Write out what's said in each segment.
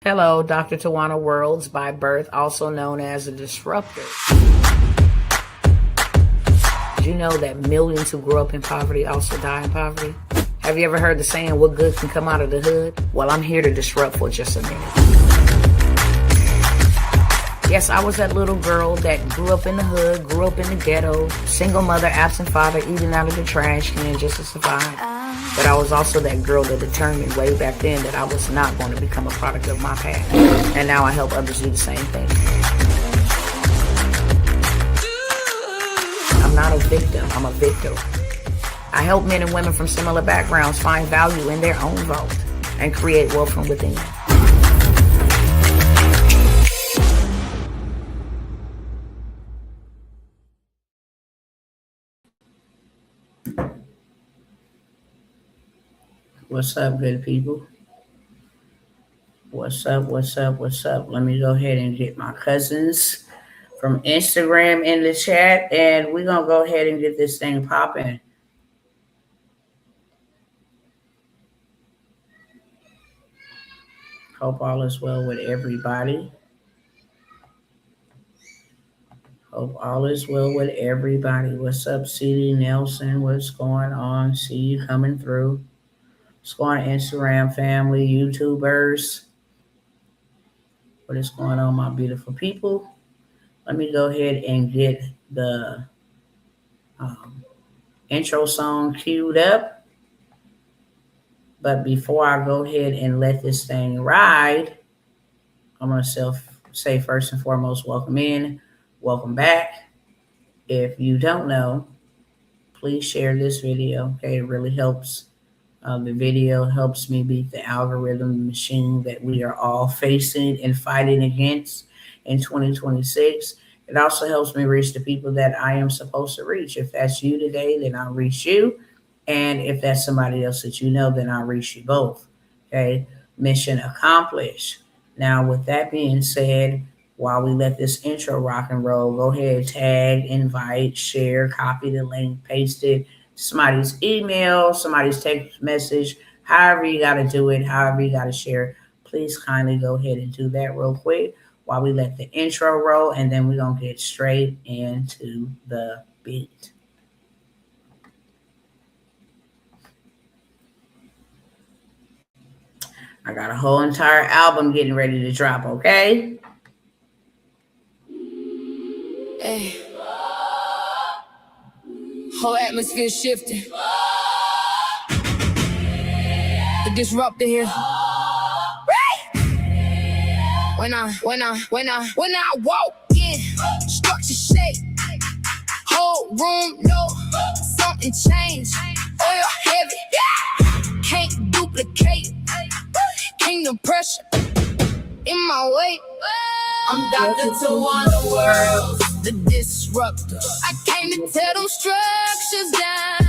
Hello, Dr. Tawana Worlds by birth, also known as a disruptor. Did you know that millions who grow up in poverty also die in poverty? Have you ever heard the saying, what good can come out of the hood? Well, I'm here to disrupt for just a minute. Yes, I was that little girl that grew up in the hood, grew up in the ghetto, single mother, absent father, eating out of the trash can just to survive. But I was also that girl that determined way back then that I was not going to become a product of my past. And now I help others do the same thing. I'm not a victim, I'm a victor. I help men and women from similar backgrounds find value in their own vault and create wealth from within. What's up, good people? What's up? Let me go ahead and get my cousins from Instagram in the chat, and we're going to go ahead and get this thing popping. Hope all is well with everybody. Hope all is well with everybody. What's up, CD Nelson? What's going on? See you coming through. What's going on, Instagram family, YouTubers? What is going on, my beautiful people? Let me go ahead and get the intro song queued up. But before I go ahead and let this thing ride, I'm going to say first and foremost, welcome in, welcome back. If you don't know, please share this video. Okay, it really helps. The video helps me beat the algorithm machine that we are all facing and fighting against in 2026. It also helps me reach the people that I am supposed to reach. If that's you today, then I'll reach you. And if that's somebody else that you know, then I'll reach you both. Okay, mission accomplished. Now, with that being said, while we let this intro rock and roll, go ahead, tag, invite, share, copy the link, paste it, somebody's email, somebody's text message, however you got to do it, however you got to share. Please kindly go ahead and do that real quick while we let the intro roll, and then we're going to get straight into the beat. I got a whole entire album getting ready to drop, okay? Hey. Whole atmosphere shifting. The disruptor here. Right. When I walk in, structure shake. Whole room low, something changed. Oil heavy, yeah. Can't duplicate. Kingdom pressure in my way. I'm Dr. Tawana Worlds, the disruptor. I came to tear them structures down.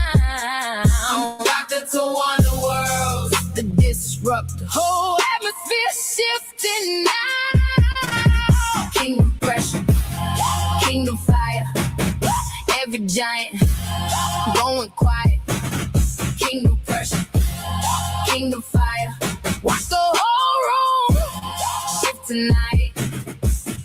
I'm Dr. Tawana Worlds, the disruptor. Whole atmosphere shifting now. Kingdom pressure, kingdom fire. Every giant going quiet. Kingdom pressure, kingdom fire. Watch the whole room shift tonight.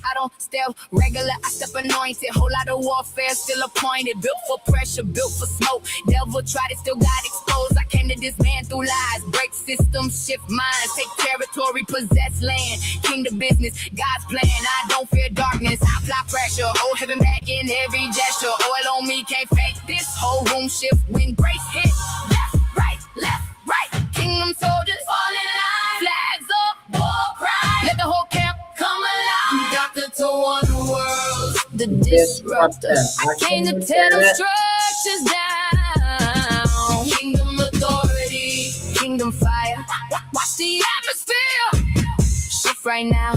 I don't step regular, I step anointed. Whole lot of warfare, still appointed. Built for pressure, built for smoke. Devil tried it, still got exposed. I came to dismantle lies, break systems, shift minds, take territory, possess land. Kingdom business, God's plan. I don't fear darkness, I apply pressure. Hold heaven back in every gesture. Oil on me, can't fake this. Whole room shift when grace hit. Left, right. Kingdom soldiers fall in line. Flags up, war cry. Let the whole camp come alive. Dr. Tawana Worlds, the disruptor. I came to tear them structures down. Kingdom authority, kingdom fire. Watch the atmosphere shift right now.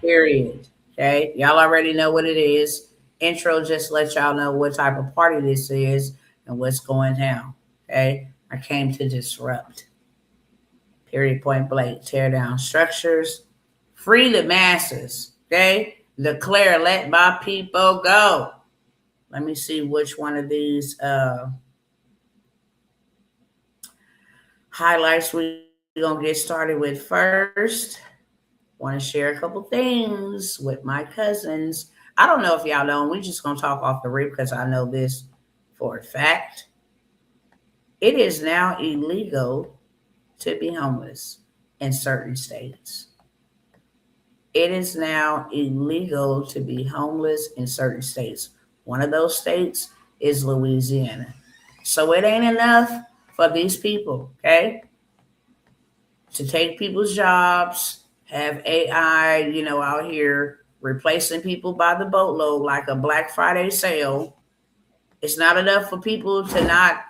Period. Okay, y'all already know what it is. Intro just let y'all know what type of party this is and what's going down. Okay, I came to disrupt. Period, point blank. Tear down structures, free the masses. Okay, declare, let my people go. Let me see which one of these highlights we going to get started with first. Want to share a couple things with my cousins. I don't know if y'all know, we're just going to talk off the rip because I know this for a fact. It is now illegal to be homeless in certain states. It is now illegal to be homeless in certain states. One of those states is Louisiana. So it ain't enough for these people, okay, to take people's jobs, have AI, out here replacing people by the boatload like a Black Friday sale. It's not enough for people to not,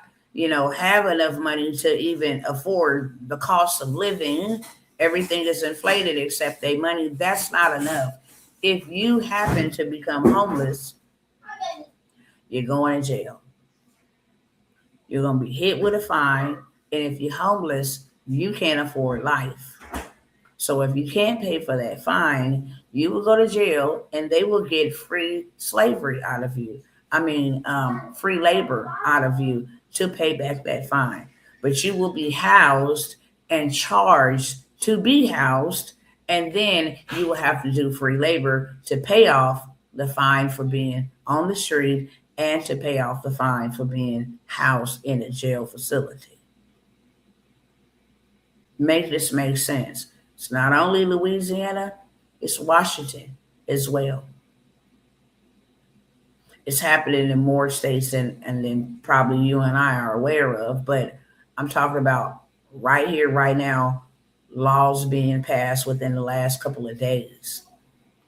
have enough money to even afford the cost of living. Everything is inflated except their money. That's not enough. If you happen to become homeless, you're going to jail. You're going to be hit with a fine. And if you're homeless, you can't afford life. So if you can't pay for that fine, you will go to jail and they will get free slavery out of you. Free labor out of you to pay back that fine. But you will be housed and charged to be housed. And then you will have to do free labor to pay off the fine for being on the street and to pay off the fine for being housed in a jail facility. Make this make sense. It's not only Louisiana, it's Washington as well. It's happening in more states than probably you and I are aware of, but I'm talking about right here, right now, laws being passed within the last couple of days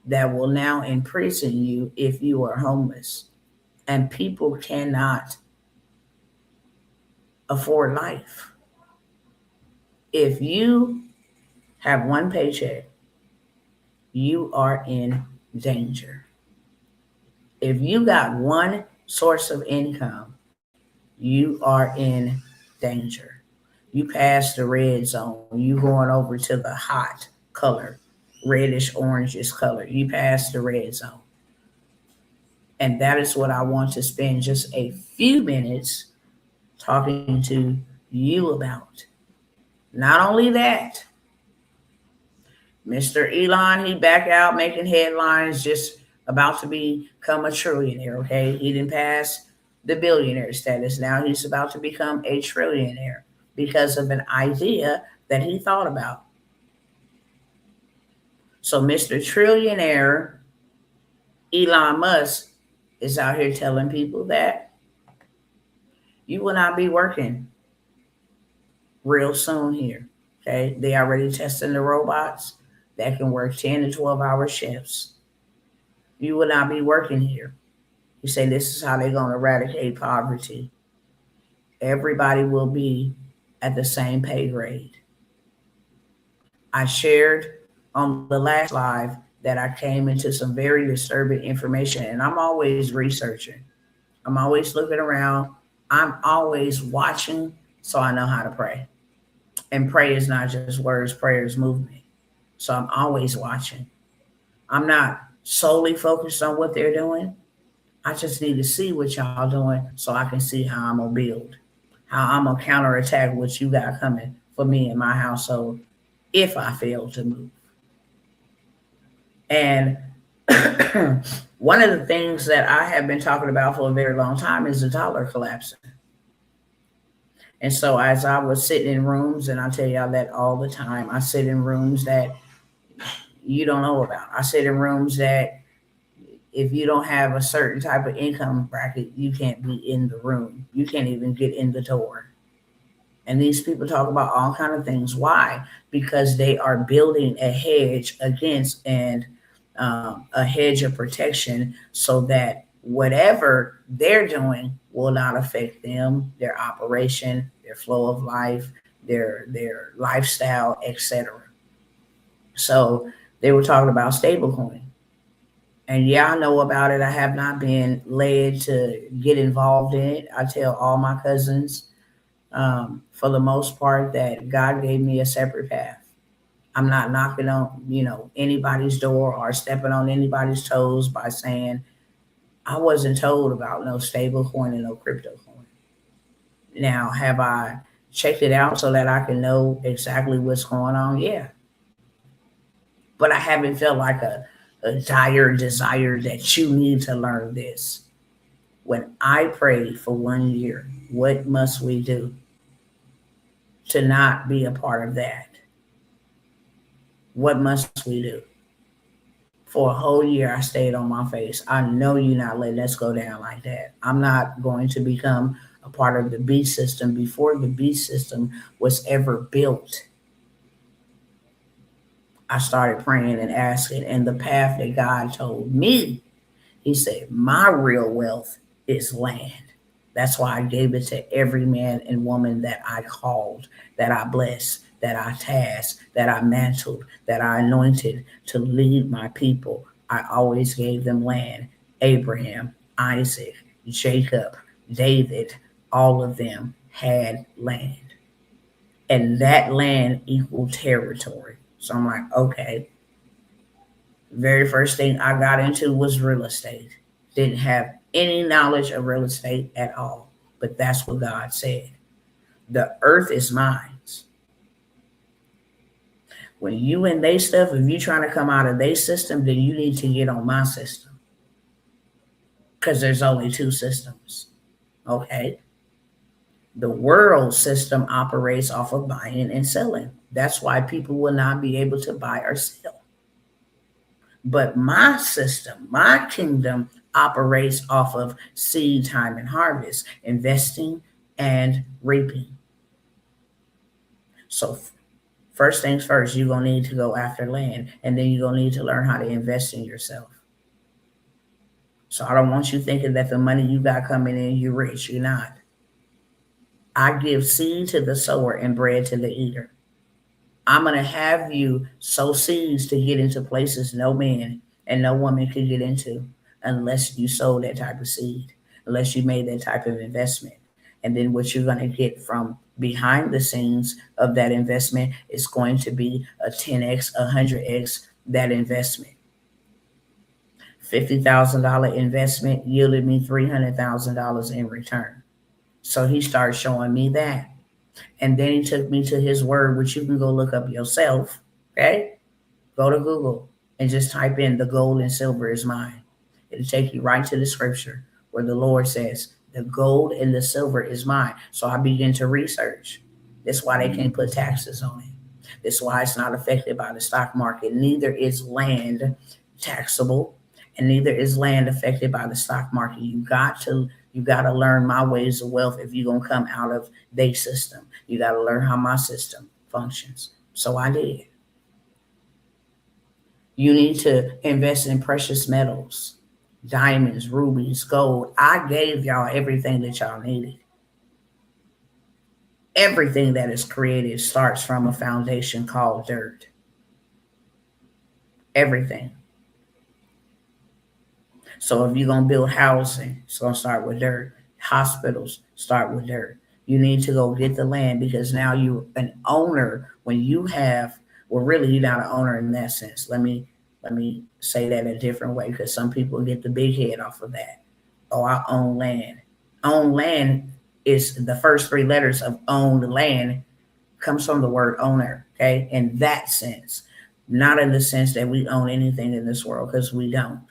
that will now imprison you if you are homeless. And people cannot afford life. If you have one paycheck, you are in danger. If you got one source of income, you are in danger. You pass the red zone, you going over to the hot color, reddish orangish color. You pass the red zone. And that is what I want to spend just a few minutes talking to you about. Not only that, Mr. Elon, he back out making headlines, just about to become a trillionaire, okay? He didn't pass the billionaire status. Now he's about to become a trillionaire because of an idea that he thought about. So Mr. Trillionaire Elon Musk is out here telling people that you will not be working real soon here. Okay. They already testing the robots that can work 10 to 12-hour shifts. You will not be working here. You say this is how they're going to eradicate poverty. Everybody will be at the same pay grade. I shared on the last live that I came into some very disturbing information, and I'm always researching. I'm always looking around. I'm always watching so I know how to pray. And pray is not just words, prayer is movement. So I'm always watching. I'm not solely focused on what they're doing. I just need to see what y'all doing so I can see how I'm gonna build, how I'm gonna counterattack what you got coming for me and my household if I fail to move. And one of the things that I have been talking about for a very long time is the dollar collapsing. And so as I was sitting in rooms, and I tell y'all that all the time, I sit in rooms that you don't know about. I sit in rooms that if you don't have a certain type of income bracket, you can't be in the room. You can't even get in the door. And these people talk about all kind of things. Why? Because they are building a hedge against and a hedge of protection so that whatever they're doing will not affect them, their operation, their flow of life, their lifestyle, etc. So they were talking about stablecoin. And yeah, I know about it. I have not been led to get involved in it. I tell all my cousins, for the most part, that God gave me a separate path. I'm not knocking on, anybody's door or stepping on anybody's toes by saying I wasn't told about no stable coin and no crypto coin. Now, have I checked it out so that I can know exactly what's going on. Yeah. But I haven't felt like a dire desire that you need to learn this. When I prayed for 1 year, what must we do to not be a part of that? What must we do? For a whole year, I stayed on my face. I know you're not letting us go down like that. I'm not going to become a part of the beast system before the beast system was ever built. I started praying and asking, and the path that God told me, He said, my real wealth is land. That's why I gave it to every man and woman that I called, that I blessed, that I tasked, that I mantled, that I anointed to lead my people. I always gave them land. Abraham, Isaac, Jacob, David, all of them had land. And that land equaled territory. So I'm like, okay. Very first thing I got into was real estate. Didn't have any knowledge of real estate at all. But that's what God said. The earth is mine. When you in they stuff, if you trying to come out of their system, then you need to get on my system. Because there's only two systems. Okay? The world system operates off of buying and selling. That's why people will not be able to buy or sell. But my system, my kingdom operates off of seed time and harvest, investing and reaping. So first things first, you're going to need to go after land, and then you're going to need to learn how to invest in yourself. So I don't want you thinking that the money you got coming in, you're rich. You're not. I give seed to the sower and bread to the eater. I'm going to have you sow seeds to get into places no man and no woman could get into unless you sow that type of seed, unless you made that type of investment. And then what you're going to get from behind the scenes of that investment is going to be a 10x, 100x that investment. $50,000 investment yielded me $300,000 in return. So he started showing me that. And then he took me to his word, which you can go look up yourself. Okay? Go to Google and just type in the gold and silver is mine. It'll take you right to the scripture where the Lord says, the gold and the silver is mine. So I begin to research. That's why they can't put taxes on it. That's why it's not affected by the stock market. Neither is land taxable, and neither is land affected by the stock market. You got to learn my ways of wealth if you're gonna come out of their system. You got to learn how my system functions. So I did. You need to invest in precious metals, diamonds, rubies, gold. I gave y'all everything that y'all needed. Everything that is created starts from a foundation called dirt. Everything. So if you're going to build housing, it's going to start with dirt. Hospitals start with dirt. You need to go get the land because now you're an owner. When you have, well, really, you're not an owner in that sense. Let me say that a different way because some people get the big head off of that. Oh, I own land. Own land is the first three letters of owned land comes from the word owner. Okay, in that sense, not in the sense that we own anything in this world because we don't.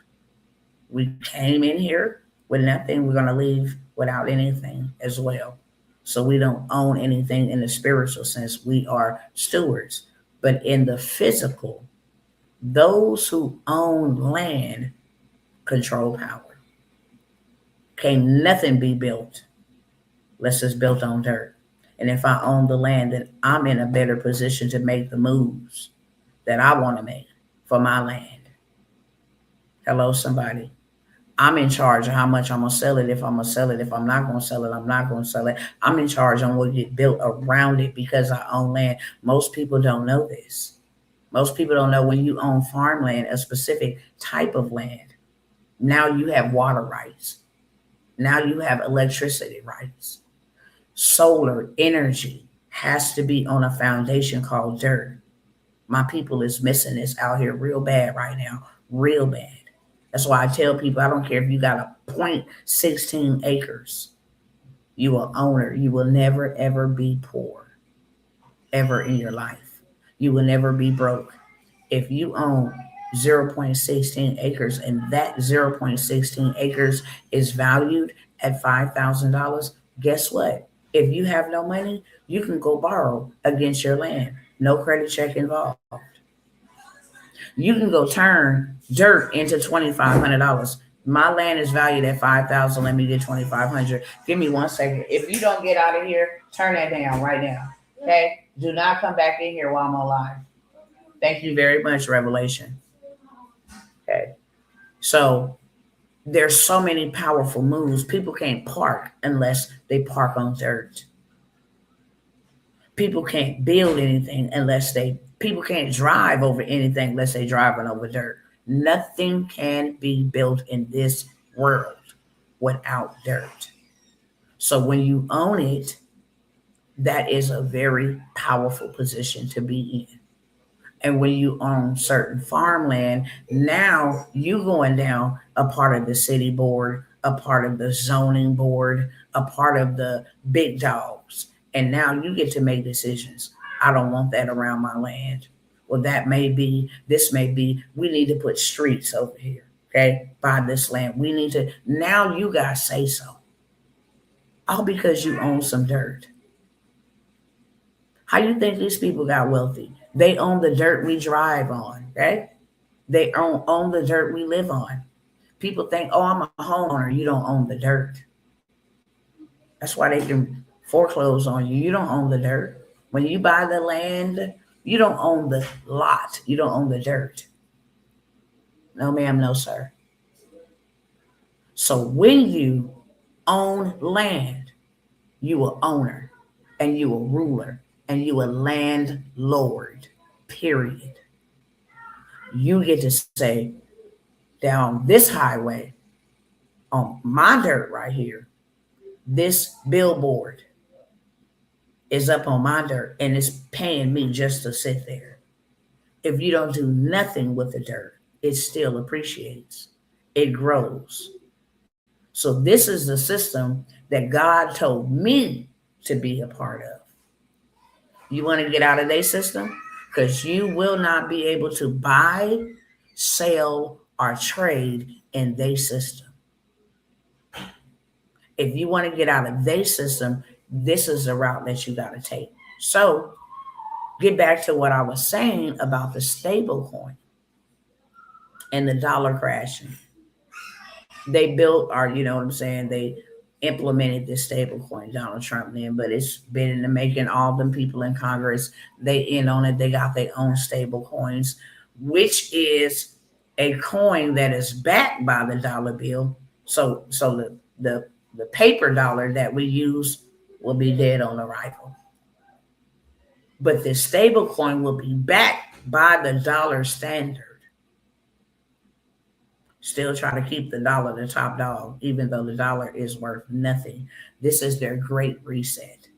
We came in here with nothing. We're going to leave without anything as well. So we don't own anything in the spiritual sense. We are stewards. But in the physical, those who own land control power. Can nothing be built unless it's built on dirt. And if I own the land, then I'm in a better position to make the moves that I want to make for my land. Hello, somebody. I'm in charge of how much I'm going to sell it, if I'm going to sell it. If I'm not going to sell it, I'm not going to sell it. I'm in charge on what get built around it because I own land. Most people don't know this. Most people don't know when you own farmland, a specific type of land. Now you have water rights. Now you have electricity rights. Solar energy has to be on a foundation called dirt. My people is missing this out here real bad right now. Real bad. That's why I tell people I don't care if you got a 0.16 acres. You will owner. You will never ever be poor ever in your life. You will never be broke. If you own 0.16 acres and that 0.16 acres is valued at $5,000, guess what? If you have no money, you can go borrow against your land. No credit check involved. You can go turn dirt into $2,500. My land is valued at 5,000. Let me get 2,500. Give me 1 second. If you don't get out of here, turn that down right now. Okay? Do not come back in here while I'm on live. Thank you very much, Revelation. Okay. So there's so many powerful moves. People can't park unless they park on dirt. People can't build anything unless they people can't drive over anything unless they driving over dirt. Nothing can be built in this world without dirt. So when you own it, that is a very powerful position to be in. And when you own certain farmland, now you going down a part of the city board, a part of the zoning board, a part of the big dogs. And now you get to make decisions. I don't want that around my land. Well, that may be, this may be, we need to put streets over here, okay, by this land. We need to, now you guys say so. All because you own some dirt. How you think these people got wealthy? They own the dirt we drive on, okay? They own the dirt we live on. People think, oh, I'm a homeowner. You don't own the dirt. That's why they can foreclose on you. You don't own the dirt. When you buy the land, you don't own the lot. You don't own the dirt. No, ma'am, no, sir. So when you own land, you are owner and you are ruler and you are landlord, period. You get to say, down this highway on my dirt right here, this billboard is up on my dirt and it's paying me just to sit there. If you don't do nothing with the dirt, it still appreciates, it grows. So this is the system that God told me to be a part of. You want to get out of their system? Because you will not be able to buy, sell, or trade in their system. If you want to get out of their system, this is the route that you got to take. So get back to what I was saying about the stable coin and the dollar crashing. They built, or you know what I'm saying, they implemented this stable coin, Donald Trump then, but it's been in the making. All them people in Congress, they in on it. They got their own stable coins, which is a coin that is backed by the dollar bill. So the paper dollar that we use will be dead on arrival. But this stable coin will be backed by the dollar standard. Still try to keep the dollar the top dog, even though the dollar is worth nothing. This is their great reset.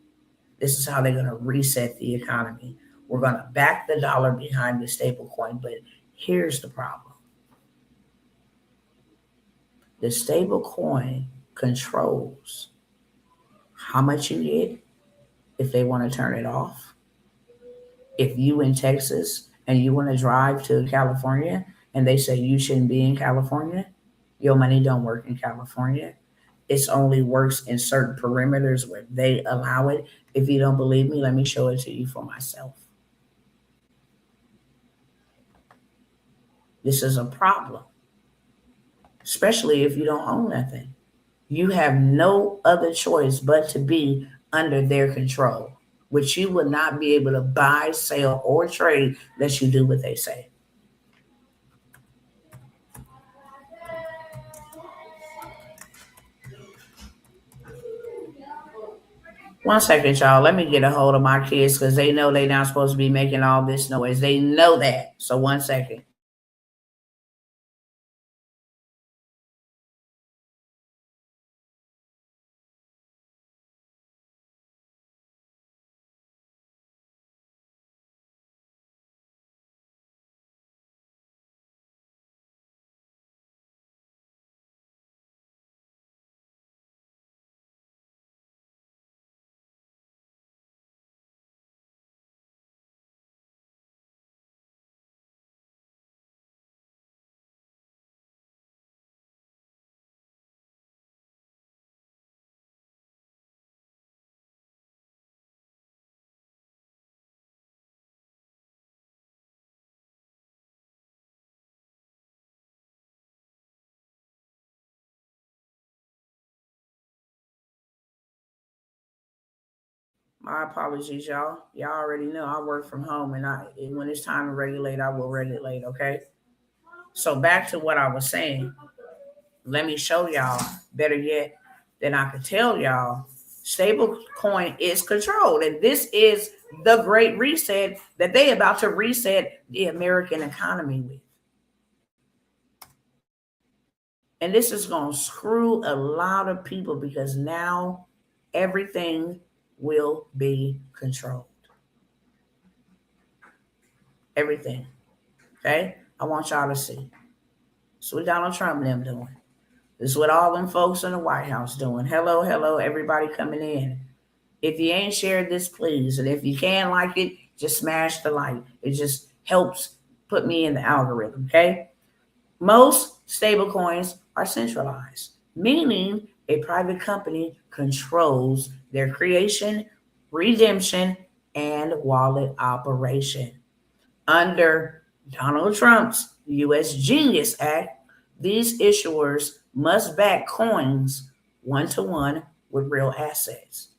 This is how they're going to reset the economy. We're going to back the dollar behind the stable coin. But here's the problem. The stable coin controls how much you get if they want to turn it off. If you in Texas and you want to drive to California and they say you shouldn't be in California, your money don't work in California. It only works in certain perimeters where they allow it. If you don't believe me, let me show it to you for myself. This is a problem, especially if you don't own nothing. You have no other choice but to be under their control, which you would not be able to buy, sell, or trade unless you do what they say. 1 second, y'all. Let me get a hold of my kids because they know they're not supposed to be making all this noise. They know that. So 1 second. My apologies, y'all. Y'all already know I work from home, and when it's time to regulate, I will regulate. Okay. So back to what I was saying. Let me show y'all. Better yet, than I could tell y'all, stable coin is controlled, and this is the great reset that they about to reset the American economy with. And this is going to screw a lot of people because now everything will be controlled. Everything. Okay? I want y'all to see. This is what Donald Trump and them doing. This is what all them folks in the White House doing. Hello, hello, everybody coming in. If you ain't shared this, please. And if you can like it, just smash the like. It just helps put me in the algorithm, okay? Most stable coins are centralized, meaning a private company controls their creation, redemption, and wallet operation. Under Donald Trump's U.S. Genius Act, these issuers must back coins one to one with real assets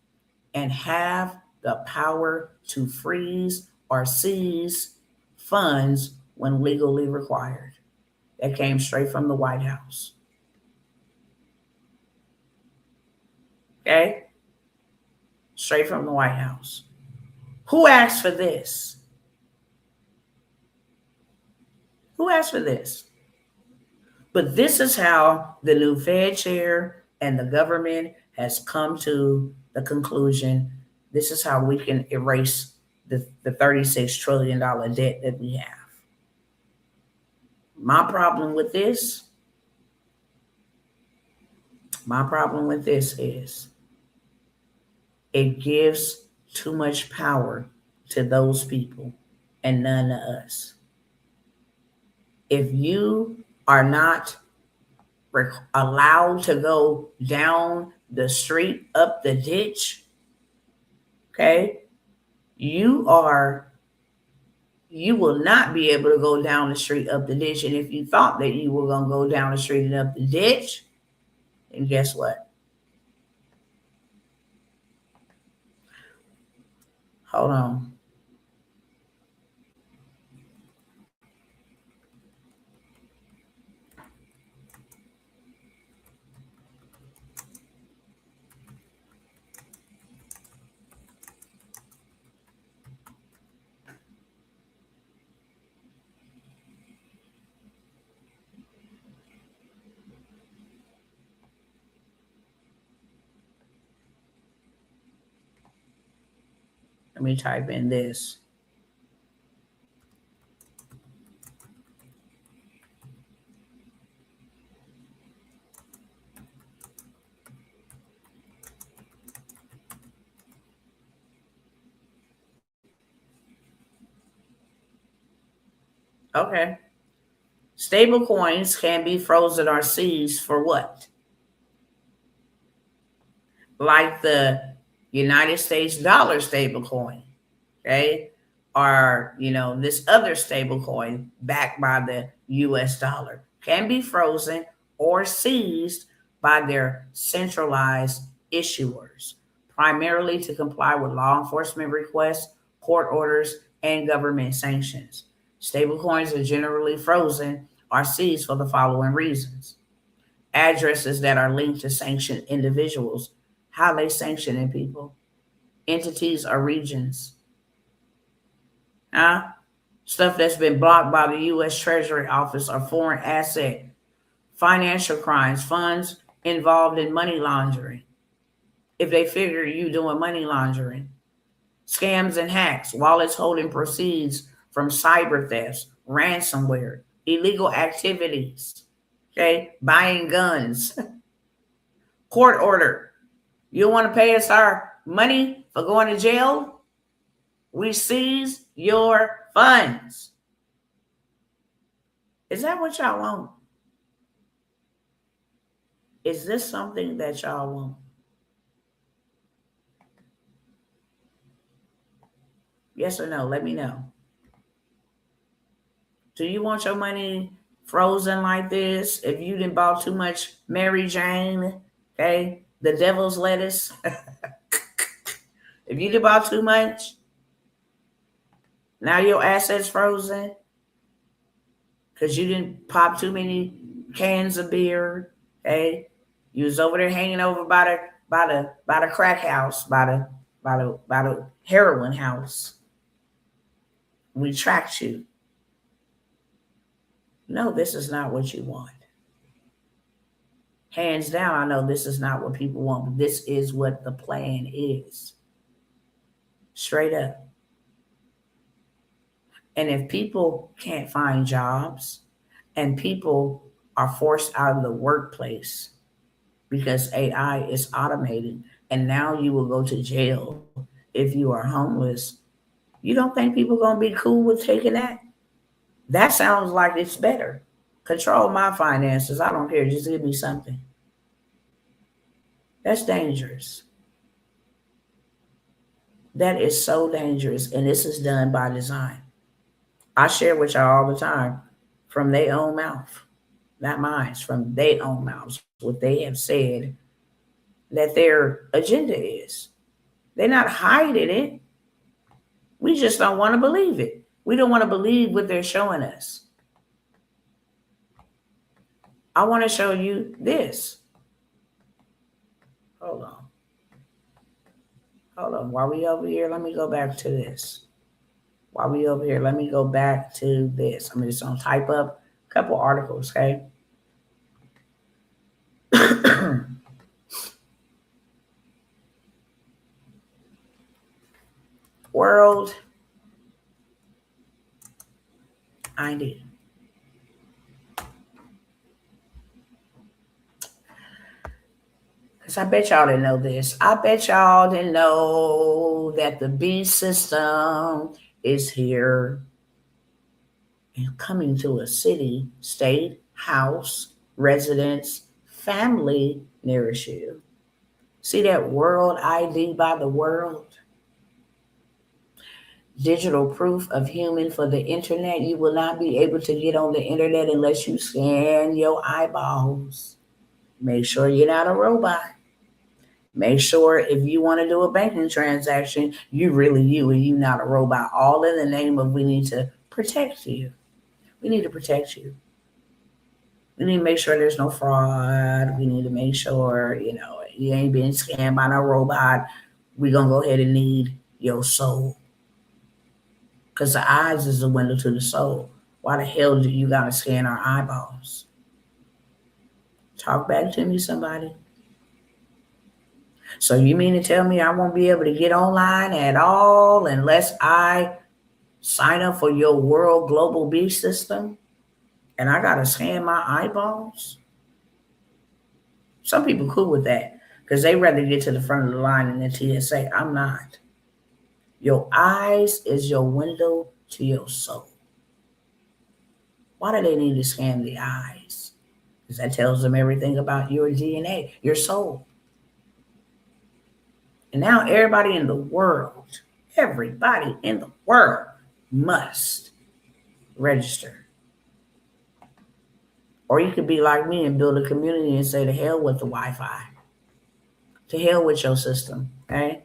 and have the power to freeze or seize funds when legally required. That came straight from the White House. Okay? Straight from the White House. Who asked for this? Who asked for this? But this is how the new Fed chair and the government has come to the conclusion. This is how we can erase the $36 trillion debt that we have. My problem with this is it gives too much power to those people and none to us. If you are not allowed to go down the street, up the ditch, okay, you will not be able to go down the street, up the ditch. And if you thought that you were going to go down the street and up the ditch, then guess what? Hold on. Let me type in this. Okay. Stable coins can be frozen or seized for what? Like the United States dollar stable coin, okay? Or, this other stable coin backed by the US dollar can be frozen or seized by their centralized issuers, primarily to comply with law enforcement requests, court orders, and government sanctions. Stablecoins are generally frozen or seized for the following reasons: addresses that are linked to sanctioned individuals. How they sanctioning people? Entities or regions? Huh? Stuff that's been blocked by the U.S. Treasury Office or foreign asset. Financial crimes, funds involved in money laundering. If they figure you doing money laundering. Scams and hacks, wallets holding proceeds from cyber thefts, ransomware, illegal activities, okay, buying guns. Court order. You want to pay us our money for going to jail? We seize your funds. Is that what y'all want? Is this something that y'all want? Yes or no? Let me know. Do you want your money frozen like this? If you didn't bought too much Mary Jane, okay, the devil's lettuce, If you did bought too much, now your assets frozen because you didn't pop too many cans of beer. Okay, you was over there hanging over by the crack house, by the heroin house. We tracked you. No, this is not what you want. Hands down, I know this is not what people want, but this is what the plan is. Straight up. And if people can't find jobs and people are forced out of the workplace because AI is automated, and now you will go to jail if you are homeless, you don't think people are going to be cool with taking that? That sounds like it's better. Control my finances. I don't care. Just give me something. That's dangerous. That is so dangerous. And this is done by design. I share with y'all all the time from their own mouth, not mine, from their own mouths, what they have said that their agenda is. They're not hiding it. We just don't want to believe it. We don't want to believe what they're showing us. I want to show you this. Hold on. Hold on. While we over here, let me go back to this. While we over here, let me go back to this. I'm just going to type up a couple articles, okay? World ID. Because I bet y'all didn't know this. I bet y'all didn't know that the B system is here and coming to a city, state, house, residence, family nearest you. See that World ID by the world? Digital proof of human for the internet. You will not be able to get on the internet unless you scan your eyeballs. Make sure you're not a robot. Make sure if you want to do a banking transaction, you really you and you not a robot. All in the name of we need to protect you. We need to protect you. We need to make sure there's no fraud. We need to make sure, you ain't being scammed by no robot. We're going to go ahead and need your soul. Because the eyes is the window to the soul. Why the hell do you got to scan our eyeballs? Talk back to me, somebody. So you mean to tell me I won't be able to get online at all unless I sign up for your world global B system? And I got to scan my eyeballs? Some people cool with that because they rather get to the front of the line in the TSA. I'm not. Your eyes is your window to your soul. Why do they need to scan the eyes? Because that tells them everything about your DNA, your soul. And now everybody in the world must register. Or you could be like me and build a community and say, to hell with the Wi-Fi. To hell with your system, okay?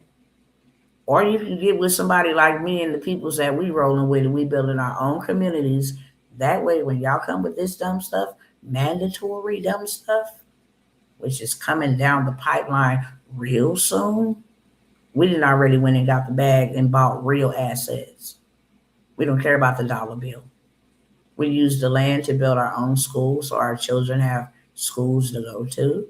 Or you can get with somebody like me and the peoples that we rolling with and we building our own communities. That way, when y'all come with this dumb stuff, mandatory dumb stuff, which is coming down the pipeline real soon, we didn't already went and got the bag and bought real assets. We don't care about the dollar bill. We use the land to build our own schools so our children have schools to go to.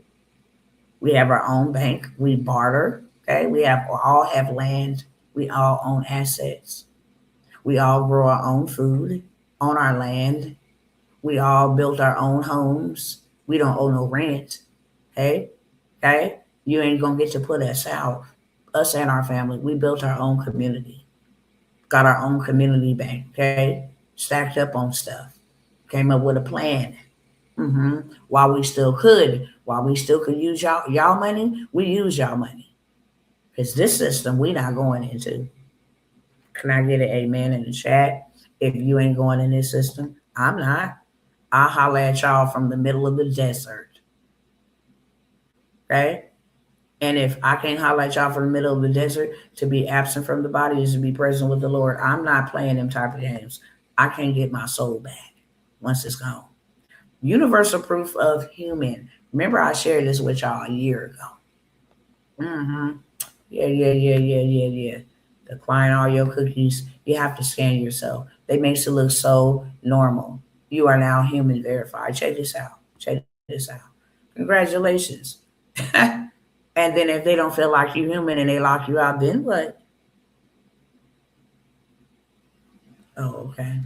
We have our own bank. We barter. Okay, we all have land. We all own assets. We all grow our own food on our land. We all built our own homes. We don't owe no rent. Okay, you ain't gonna get to put us out. Us and our family. We built our own community. Got our own community bank. Okay, stacked up on stuff. Came up with a plan. While we still could use y'all money, we use y'all money. Because this system we not going into. Can I get an amen in the chat? If you ain't going in this system, I'm not. I'll holler at y'all from the middle of the desert. Okay? And if I can't highlight y'all from the middle of the desert, to be absent from the body is to be present with the Lord. I'm not playing them type of games. I can't get my soul back once it's gone. Universal proof of human. Remember, I shared this with y'all a year ago. Mm-hmm. Yeah. Decline all your cookies. You have to scan yourself. They makes it look so normal. You are now human verified. Check this out. Check this out. Congratulations. And then if they don't feel like you're human and they lock you out, then what? Oh, okay.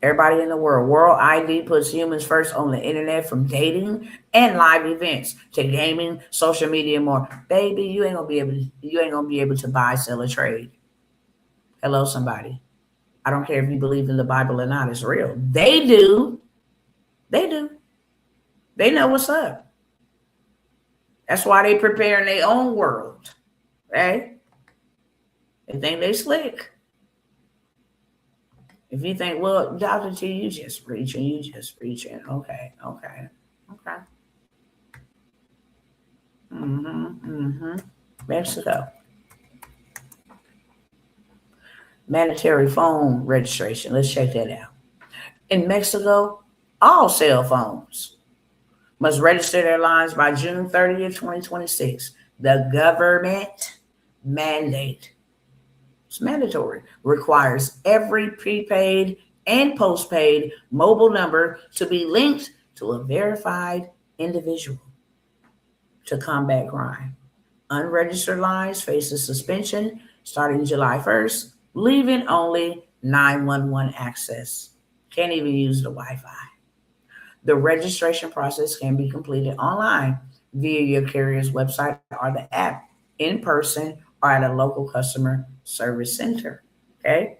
Everybody in the world. World ID puts humans first on the internet, from dating and live events to gaming, social media, and more. Baby, you ain't gonna be able to buy, sell, or trade. Hello, somebody. I don't care if you believe in the Bible or not, it's real. They do. They do. They know what's up. That's why they prepare in their own world. Right? They think they slick. If you think, well, Dr. T, you just reaching. Okay. Mm-hmm. Mexico. Mandatory phone registration. Let's check that out. In Mexico, all cell phones must register their lines by June 30th, 2026. The government mandate, it's mandatory, requires every prepaid and postpaid mobile number to be linked to a verified individual to combat crime. Unregistered lines face a suspension starting July 1st, leaving only 911 access. Can't even use the Wi Fi. The registration process can be completed online via your carrier's website or the app, in person, or at a local customer service center. Okay?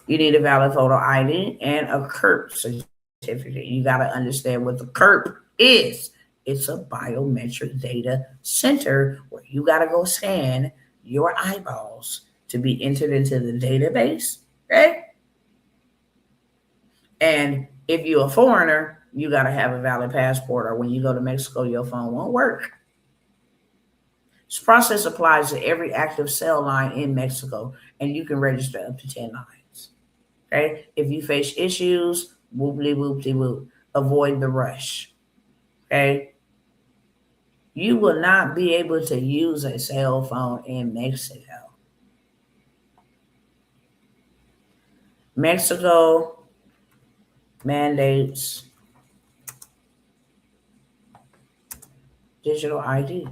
You need a valid photo ID and a CURP certificate. You got to understand what the CURP is. It's a biometric data center where you got to go scan your eyeballs to be entered into the database. Okay? And if you're a foreigner, you got to have a valid passport, or when you go to Mexico, your phone won't work. This process applies to every active cell line in Mexico, and you can register up to 10 lines. Okay? If you face issues, whoopty whoopty whoop, avoid the rush. Okay? You will not be able to use a cell phone in Mexico. Mexico mandates digital ID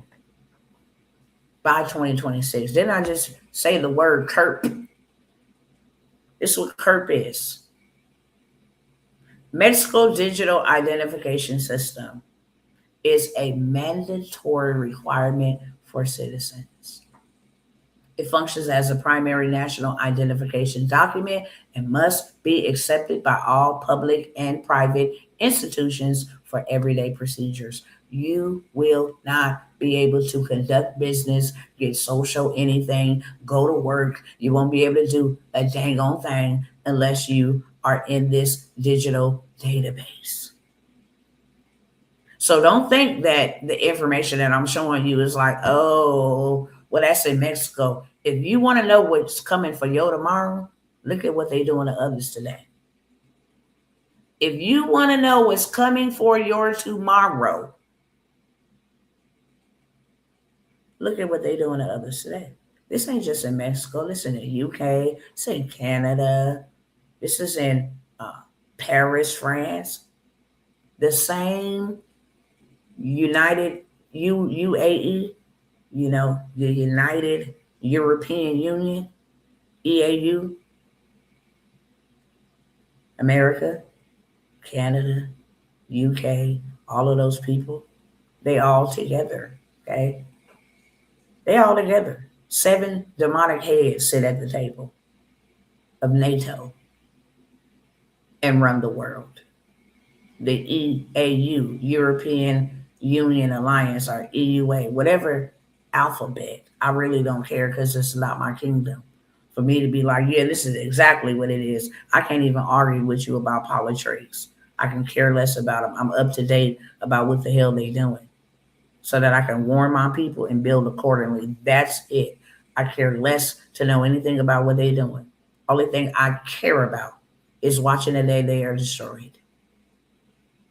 by 2026. Didn't I just say the word CURP? This is what CURP is. Mexico Digital Identification System is a mandatory requirement for citizens. It functions as a primary national identification document and must be accepted by all public and private institutions for everyday procedures. You will not be able to conduct business, get social anything, go to work. You won't be able to do a dang on thing unless you are in this digital database. So don't think that the information that I'm showing you is like, oh, well, that's in Mexico. If you want to know what's coming for your tomorrow, look at what they're doing to others today. If you want to know what's coming for your tomorrow, look at what they're doing to others today. This ain't just in Mexico. This is in the UK. It's in Canada. This is in Paris, France. The same United UAE, the United European Union, EAU, America, Canada, UK, all of those people, they all together, okay? They all together. 7 demonic heads sit at the table of NATO and run the world. The EAU, European Union Alliance, or EUA, whatever alphabet. I really don't care because it's not my kingdom. For me to be like, yeah, this is exactly what it is. I can't even argue with you about politics. I can care less about them. I'm up to date about what the hell they doing. so that I can warn my people and build accordingly. That's it. I care less to know anything about what they're doing. Only thing I care about is watching the day they are destroyed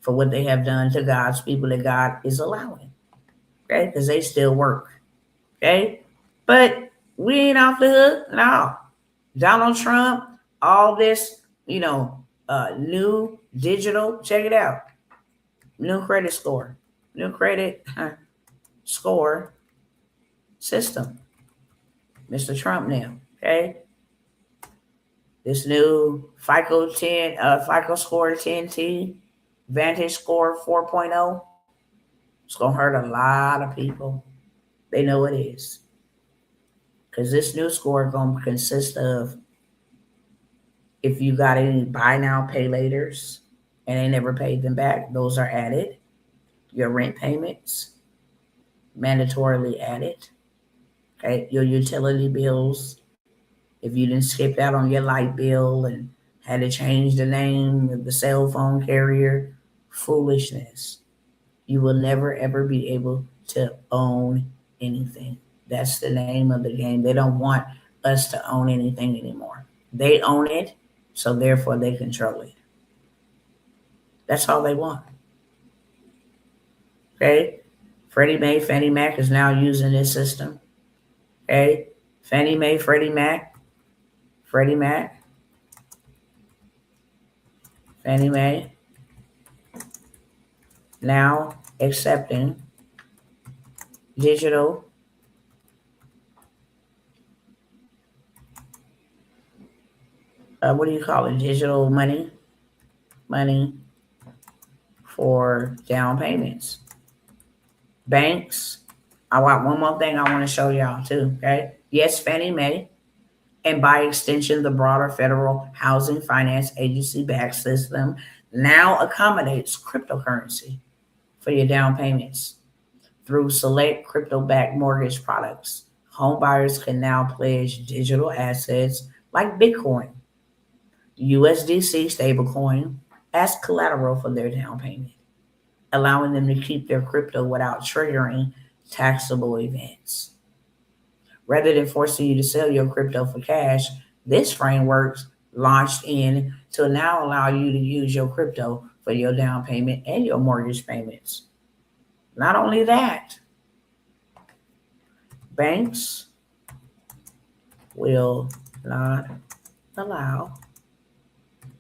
for what they have done to God's people that God is allowing. Okay? Because they still work. Okay? But we ain't off the hook. No. Donald Trump, all this, new digital, check it out. New credit score. New credit score system. Mr. Trump now. Okay? This new FICO score 10T, Vantage score 4.0, it's gonna hurt a lot of people. They know it is. Because this new score gonna consist of if you got any buy now, pay laters, and they never paid them back, those are added. Your rent payments, mandatorily added. Okay, your utility bills, if you didn't skip out on your light bill and had to change the name of the cell phone carrier, foolishness. You will never ever be able to own anything. That's the name of the game. They don't want us to own anything anymore. They own it, so therefore they control it. That's all they want. Okay? Freddie Mae, Fannie Mac is now using this system. Okay? Fannie Mae, Freddie Mac, Fannie Mae, now accepting digital what do you call it? Digital money for down payments. Banks. I want one more thing I want to show y'all too. Okay. Yes, Fannie Mae, and by extension, the broader federal housing finance agency backed system now accommodates cryptocurrency for your down payments through select crypto-backed mortgage products. Home buyers can now pledge digital assets like Bitcoin, USDC stablecoin as collateral for their down payment, allowing them to keep their crypto without triggering taxable events. Rather than forcing you to sell your crypto for cash, this framework launched in to now allow you to use your crypto for your down payment and your mortgage payments. Not only that, banks will not allow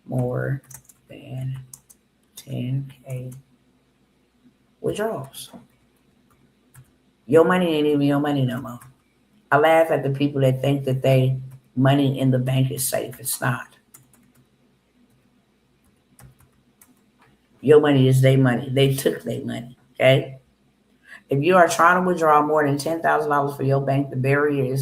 more than 10K withdrawals. Your money ain't even your money no more. I laugh at the people that think that they money in the bank is safe. It's not. Your money is their money. They took their money. Okay. If you are trying to withdraw more than $10,000 for your bank, the barrier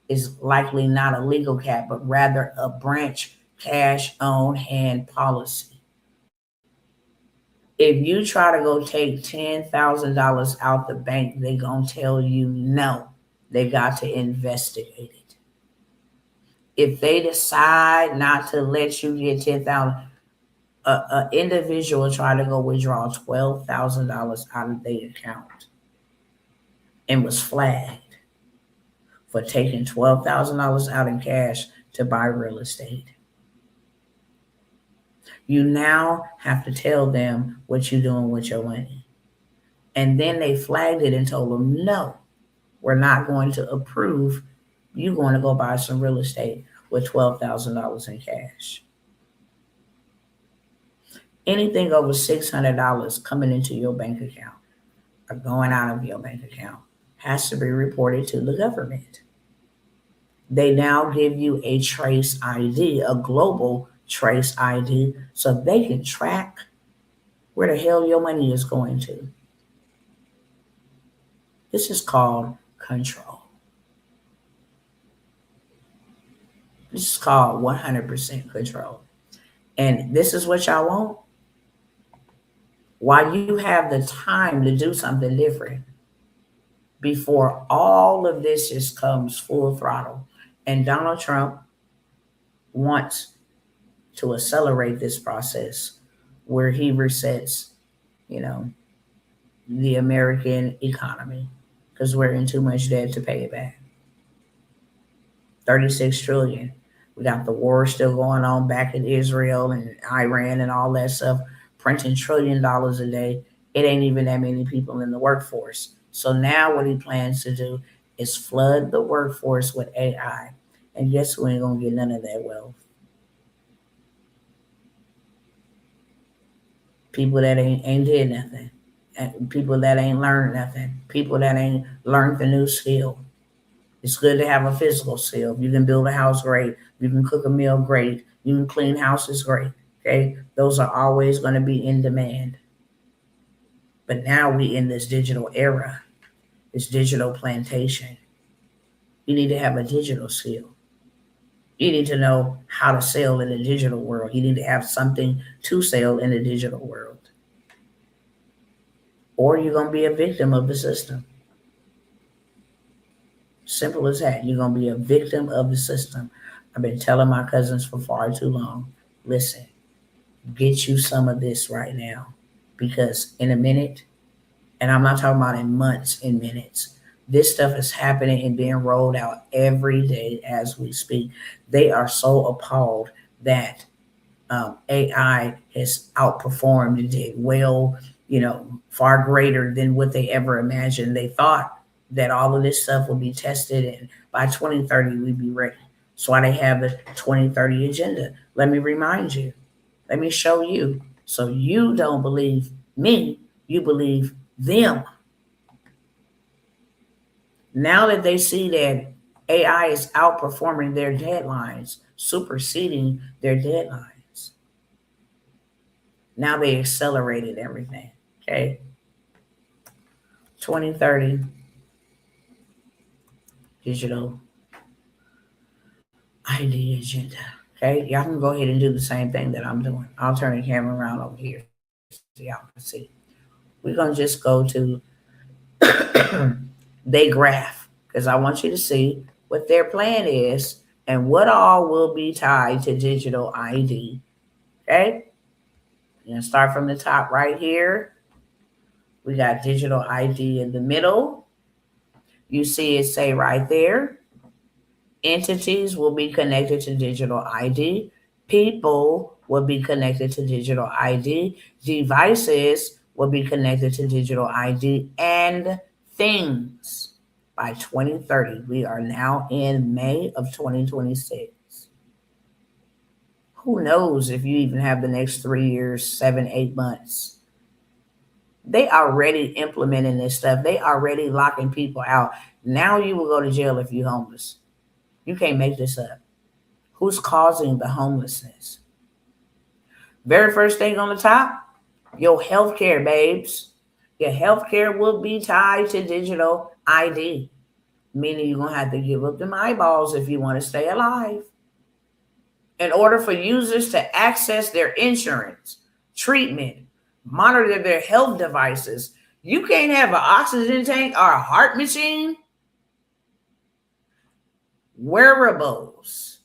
is likely not a legal cap, but rather a branch cash on hand policy. If you try to go take $10,000 out the bank, they're going to tell you no. They got to investigate it. If they decide not to let you get 10,000, an individual tried to go withdraw $12,000 out of their account and was flagged for taking $12,000 out in cash to buy real estate. You now have to tell them what you're doing with your money. And then they flagged it and told them, no, we're not going to approve you going to go buy some real estate with $12,000 in cash. Anything over $600 coming into your bank account or going out of your bank account has to be reported to the government. They now give you a trace ID, a global trace ID, so they can track where the hell your money is going to. This is called control. This is called 100% control. And this is what y'all want. While you have the time to do something different, before all of this just comes full throttle, and Donald Trump wants to accelerate this process where he resets, the American economy because we're in too much debt to pay it back. 36 trillion. We got the war still going on back in Israel and Iran and all that stuff, printing $1 trillion a day. It ain't even that many people in the workforce. So now what he plans to do is flood the workforce with AI. And guess who ain't gonna get none of that wealth? People that ain't did nothing. And people that ain't learned nothing. People that ain't learned the new skill. It's good to have a physical skill. You can build a house great. You can cook a meal great. You can clean houses great. Okay. Those are always going to be in demand. But now we in this digital era, this digital plantation. You need to have a digital skill. You need to know how to sell in the digital world. You need to have something to sell in the digital world. Or you're going to be a victim of the system. Simple as that. You're going to be a victim of the system. I've been telling my cousins for far too long, listen, get you some of this right now. Because in a minute, and I'm not talking about in months, in minutes, this stuff is happening and being rolled out every day as we speak. They are so appalled that AI has outperformed and did well, far greater than what they ever imagined. They thought that all of this stuff would be tested and by 2030 we'd be ready. So why they have the 2030 agenda. Let me remind you. Let me show you. So you don't believe me, you believe them. Now that they see that AI is outperforming their deadlines, superseding their deadlines, now they accelerated everything. Okay. 2030 digital ID agenda. Okay. Y'all can go ahead and do the same thing that I'm doing. I'll turn the camera around over here so y'all can see. We're going to just go to they graph because I want you to see what their plan is and what all will be tied to digital ID. Okay. You're going to start from the top right here. We got digital ID in the middle. You see it say right there. Entities will be connected to digital ID. People will be connected to digital ID. Devices will be connected to digital ID. And things by 2030. We are now in May of 2026. Who knows if you even have the next 3 years, 7, 8 months. They already implementing this stuff. They already locking people out. Now you will go to jail if you're homeless. You can't make this up. Who's causing the homelessness? Very first thing on the top, your healthcare, babes. Your healthcare will be tied to digital ID, meaning you're going to have to give up them eyeballs if you want to stay alive. In order for users to access their insurance, treatment, monitor their health devices, you can't have an oxygen tank or a heart machine. Wearables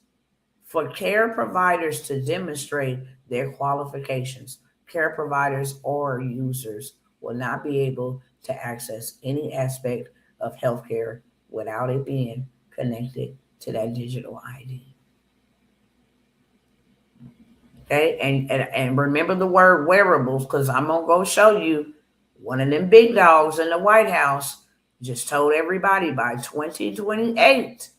for care providers to demonstrate their qualifications. Care providers or users will not be able to access any aspect of healthcare without it being connected to that digital ID. Okay, and remember the word wearables because I'm going to go show you one of them big dogs in the White House just told everybody by 2028,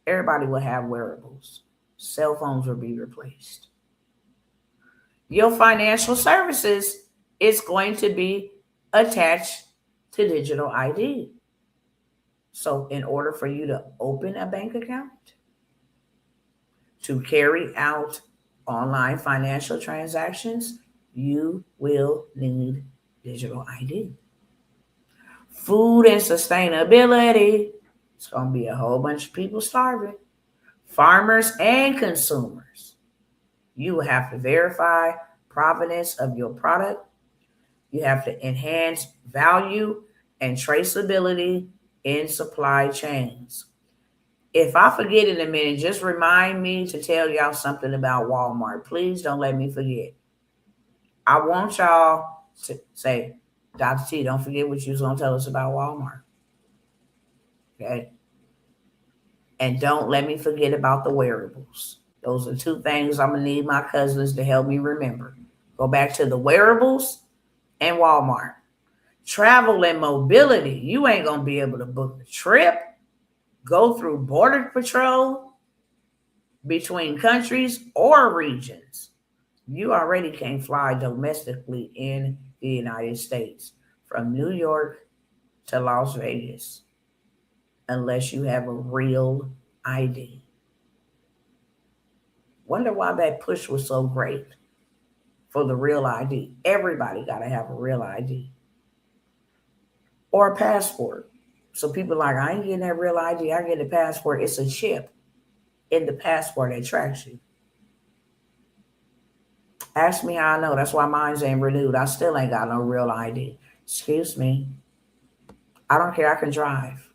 everybody will have wearables. Cell phones will be replaced. Your financial services is going to be attached to digital ID. So in order for you to open a bank account, to carry out online financial transactions, you will need digital ID. Food and sustainability. It's going to be a whole bunch of people starving. Farmers and consumers. You will have to verify provenance of your product. You have to enhance value and traceability in supply chains. If I forget in a minute, just remind me to tell y'all something about Walmart. Please don't let me forget. I want y'all to say, Dr. T, don't forget what you was going to tell us about Walmart. Okay. And don't let me forget about the wearables. Those are two things I'm going to need my cousins to help me remember. Go back to the wearables and Walmart. Travel and mobility. You ain't going to be able to book a trip, go through border patrol between countries or regions. You already can't fly domestically in the United States from New York to Las Vegas unless you have a real ID. Wonder why that push was so great for the real ID. Everybody got to have a real ID or a passport. So people like, I ain't getting that real ID. I get a passport. It's a chip in the passport that tracks you. Ask me how I know. That's why mine's ain't renewed. I still ain't got no real ID. Excuse me. I don't care. I can drive.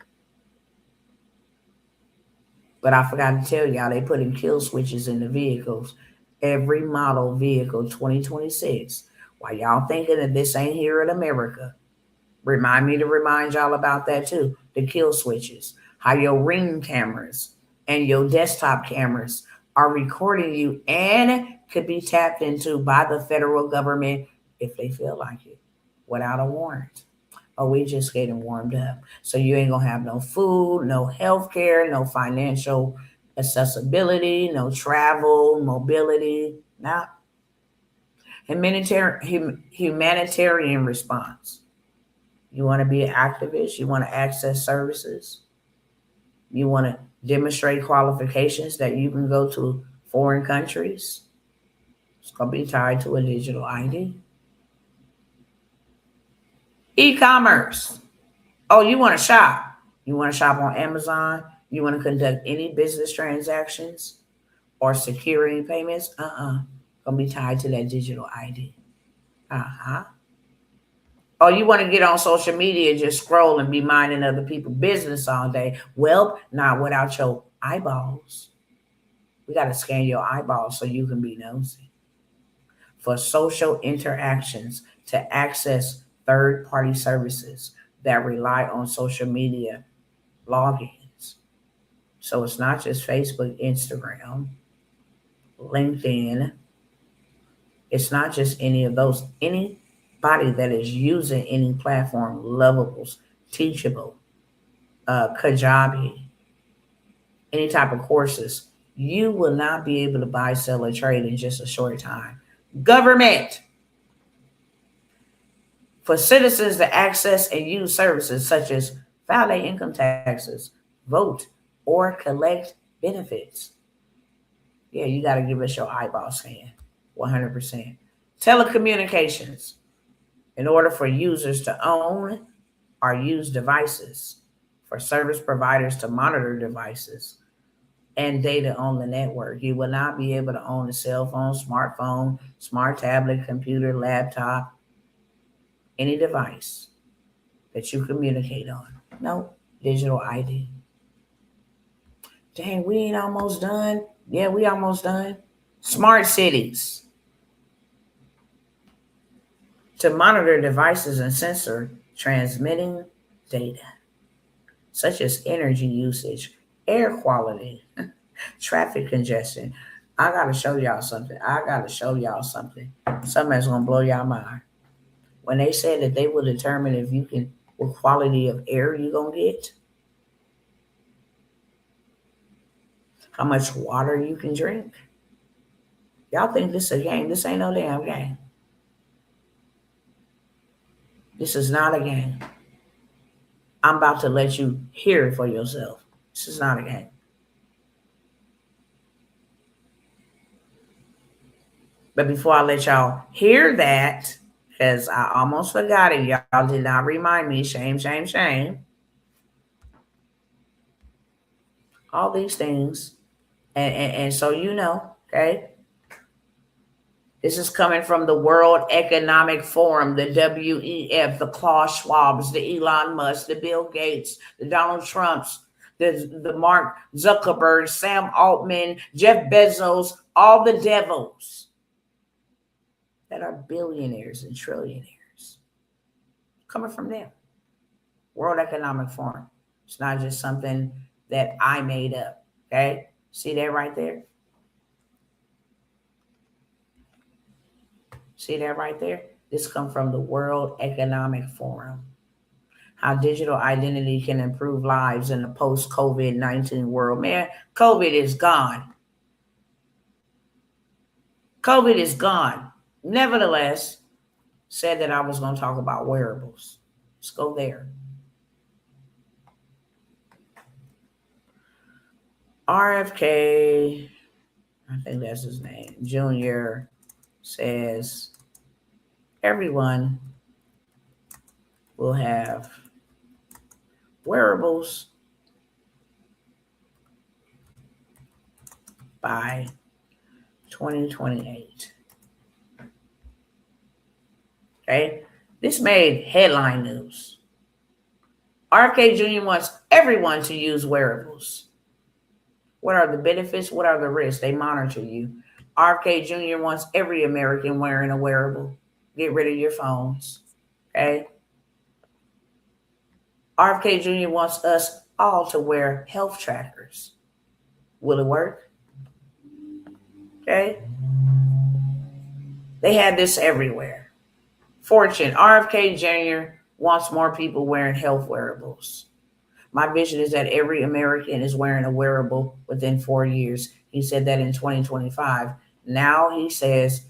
But I forgot to tell y'all, they put in kill switches in the vehicles. Every model vehicle 2026. While y'all thinking that this ain't here in America, remind me to remind y'all about that too. The kill switches. How your Ring cameras and your desktop cameras are recording you and could be tapped into by the federal government if they feel like it without a warrant. Oh, we just getting warmed up. So you ain't gonna have no food, no health care, no financial accessibility, no travel, mobility, nah. Humanitarian response. You want to be an activist, you want to access services, you want to demonstrate qualifications that you can go to foreign countries. It's gonna be tied to a digital ID. E-commerce. Oh, you want to shop. You want to shop on Amazon. You want to conduct any business transactions or security payments. Going to be tied to that digital ID. Oh, you want to get on social media, just scroll and be minding other people's business all day. Well, not without your eyeballs. We got to scan your eyeballs so you can be nosy. For social interactions to access third-party services that rely on social media logins. So it's not just Facebook, Instagram, LinkedIn. It's not just any of those. Anybody that is using any platform, Lovables, Teachable, Kajabi, any type of courses, you will not be able to buy, sell, or trade in just a short time. Government. For citizens to access and use services such as file their income taxes, vote, or collect benefits. Yeah, you got to give us your eyeball scan, 100%. Telecommunications. In order for users to own or use devices, for service providers to monitor devices and data on the network, you will not be able to own a cell phone, smartphone, smart tablet, computer, laptop, any device that you communicate on. No, digital ID. Dang, we ain't almost done. Yeah, we almost done. Smart cities. To monitor devices and sensor transmitting data, such as energy usage, air quality, traffic congestion. I got to show y'all something. Something that's going to blow y'all mind. When they said that they will determine if you can, what quality of air you going to get, how much water you can drink. Y'all think this is a game. This ain't no damn game. This is not a game. I'm about to let you hear it for yourself. This is not a game. But before I let y'all hear that, because I almost forgot it, y'all did not remind me. Shame, shame, shame. All these things. And so you know, okay? This is coming from the World Economic Forum, the WEF, the Klaus Schwabs, the Elon Musk, the Bill Gates, the Donald Trumps, the Mark Zuckerberg, Sam Altman, Jeff Bezos, all the devils that are billionaires and trillionaires. coming from them. World Economic Forum. It's not just something that I made up. Okay? See that right there? See that right there? This comes from the World Economic Forum. How digital identity can improve lives in the post-COVID-19 world. Man, COVID is gone. COVID is gone. Nevertheless, said that I was going to talk about wearables. Let's go there. RFK, I think that's his name, Jr. says everyone will have wearables by 2028. Okay, this made headline news. RFK Jr. wants everyone to use wearables. What are the benefits? What are the risks? They monitor you. RFK Jr. wants every American wearing a wearable. Get rid of your phones. Okay. RFK Jr. wants us all to wear health trackers. Will it work? Okay. They had this everywhere. Fortune, RFK Jr. wants more people wearing health wearables. My vision is that every American is wearing a wearable within 4 years. He said that in 2025. Now he says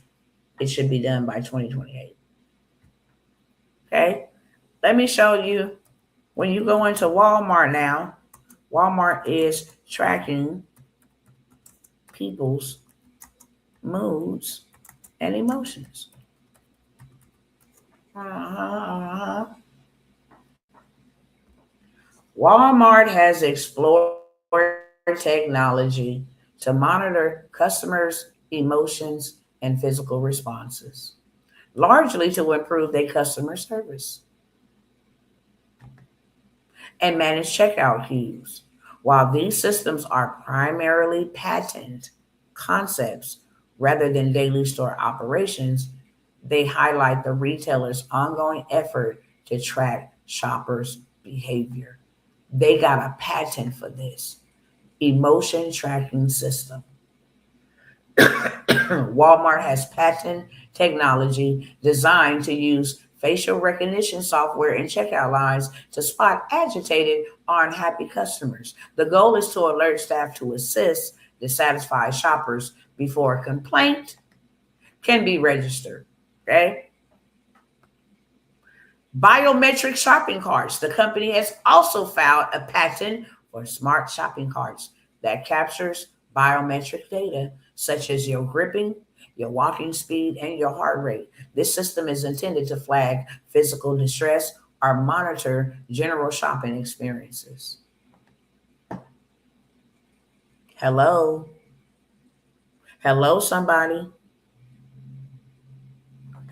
it should be done by 2028. Okay. Let me show you. When you go into Walmart now, Walmart is tracking people's moods and emotions. Walmart has explored technology to monitor customers' emotions and physical responses, largely to improve their customer service and manage checkout queues. While these systems are primarily patent concepts rather than daily store operations, they highlight the retailer's ongoing effort to track shoppers' behavior. They got a patent for this emotion tracking system. Walmart has patent technology designed to use facial recognition software in checkout lines to spot agitated or unhappy customers. The goal is to alert staff to assist dissatisfied shoppers before a complaint can be registered. Okay? Biometric shopping carts. The company has also filed a patent for smart shopping carts that captures biometric data such as your gripping, your walking speed, and your heart rate. This system is intended to flag physical distress or monitor general shopping experiences. Hello? Hello, somebody?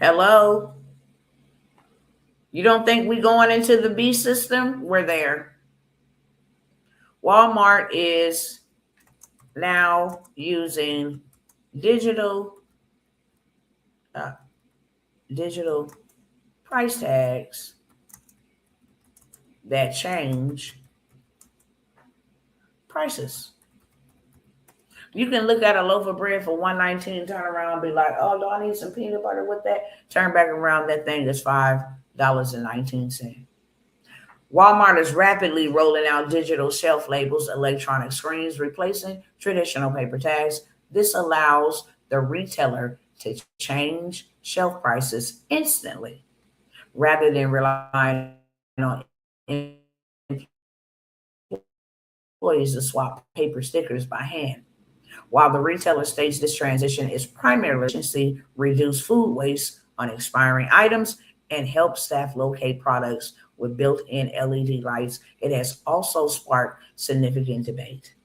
Hello? You don't think we going into the B system? We're there. Walmart is now using digital price tags that change prices. You can look at a loaf of bread for $1.19, turn around and be like, oh, do I need some peanut butter with that? Turn back around, that thing is $5.19. Walmart is rapidly rolling out digital shelf labels, electronic screens, replacing traditional paper tags. This allows the retailer to change shelf prices instantly rather than relying on employees to swap paper stickers by hand. While the retailer states this transition is primarily efficiency, reduce food waste on expiring items, and help staff locate products with built-in LED lights, it has also sparked significant debate.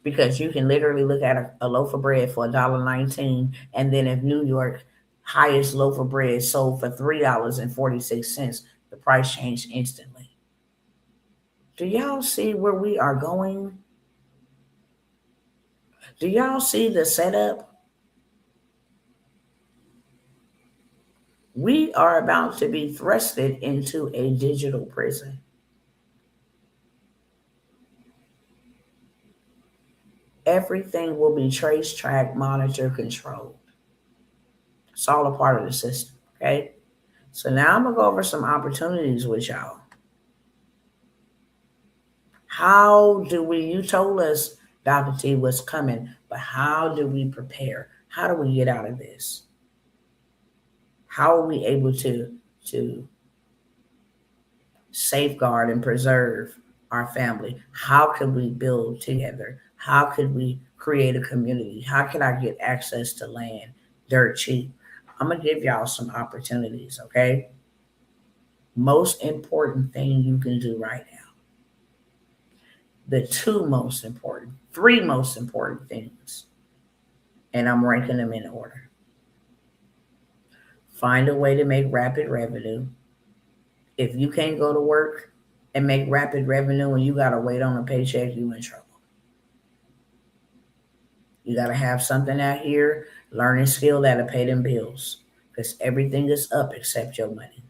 Because you can literally look at a loaf of bread for $1.19, and then if New York highest loaf of bread sold for $3.46, the price changed instantly. Do y'all see where we are going? Do y'all see the setup? We are about to be thrusted into a digital prison. Everything will be traced, tracked, monitored, controlled. It's all a part of the system. Okay. So now I'm gonna go over some opportunities with y'all. How do we? You told us, Dr. T, what's coming, but how do we prepare? How do we get out of this? How are we able to safeguard and preserve our family? How can we build together? How could we create a community? How can I get access to land dirt cheap? I'm gonna give y'all some opportunities, okay? Most important thing you can do right now. The three most important things, and I'm ranking them in order. Find a way to make rapid revenue. If you can't go to work and make rapid revenue and you gotta wait on a paycheck, you in trouble. You gotta have something out here, learning skill that'll pay them bills. Because everything is up except your money.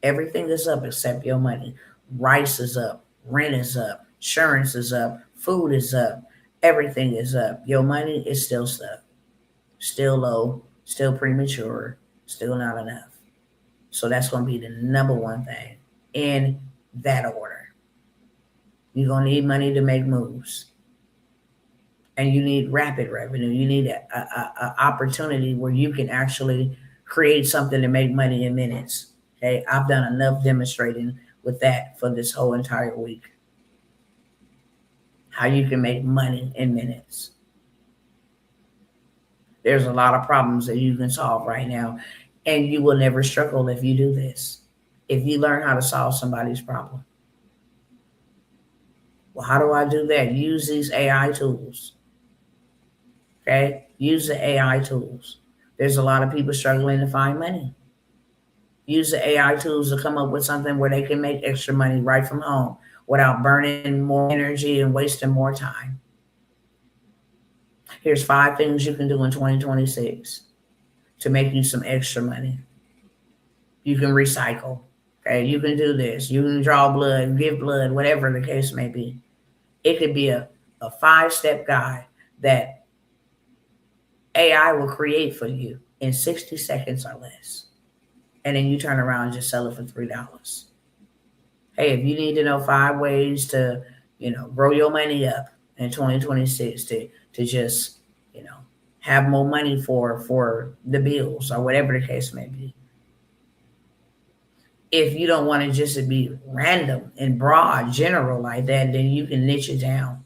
Everything is up except your money. Rice is up, rent is up, insurance is up, food is up, everything is up. Your money is still stuck, still low, still premature, still not enough. So that's going to be the number one thing in that order. You're going to need money to make moves. And you need rapid revenue. You need an opportunity where you can actually create something to make money in minutes. Okay, I've done enough demonstrating with that for this whole entire week. How you can make money in minutes. There's a lot of problems that you can solve right now, and you will never struggle if you do this. If you learn how to solve somebody's problem. Well, how do I do that? Use these AI tools. Okay, use the AI tools. There's a lot of people struggling to find money. Use the AI tools to come up with something where they can make extra money right from home without burning more energy and wasting more time. Here's 5 things you can do in 2026 to make you some extra money. You can recycle. Okay, you can do this. You can draw blood, give blood, whatever the case may be. It could be a 5-step guide that AI will create for you in 60 seconds or less. And then you turn around and just sell it for $3. Hey, if you need to know 5 ways to, grow your money up in 2026 to just, have more money for the bills or whatever the case may be. If you don't want it just to be random and broad, general like that, then you can niche it down.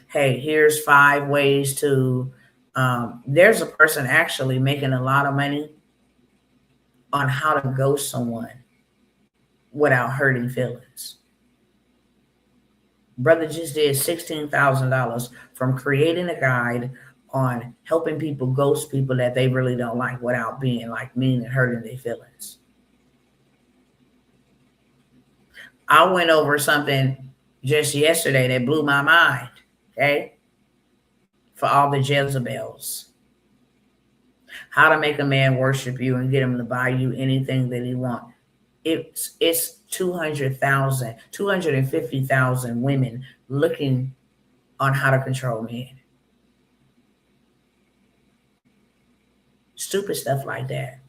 Hey, here's 5 ways to, there's a person actually making a lot of money on how to ghost someone without hurting feelings. Brother just did $16,000 from creating a guide on helping people ghost people that they really don't like without being like mean and hurting their feelings. I went over something just yesterday that blew my mind, okay? For all the Jezebels. How to make a man worship you and get him to buy you anything that he wants. It's 200,000, 250,000 women looking on how to control men. Stupid stuff like that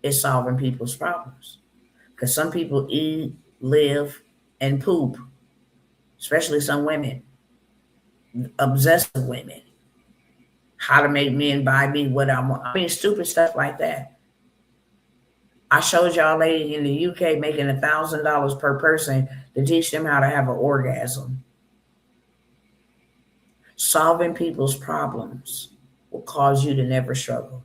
is solving people's problems. Because some people eat, live, and poop, especially some women, obsessive women. How to make men buy me what I want. I mean, stupid stuff like that. I showed y'all a lady in the UK making $1,000 per person to teach them how to have an orgasm. Solving people's problems will cause you to never struggle.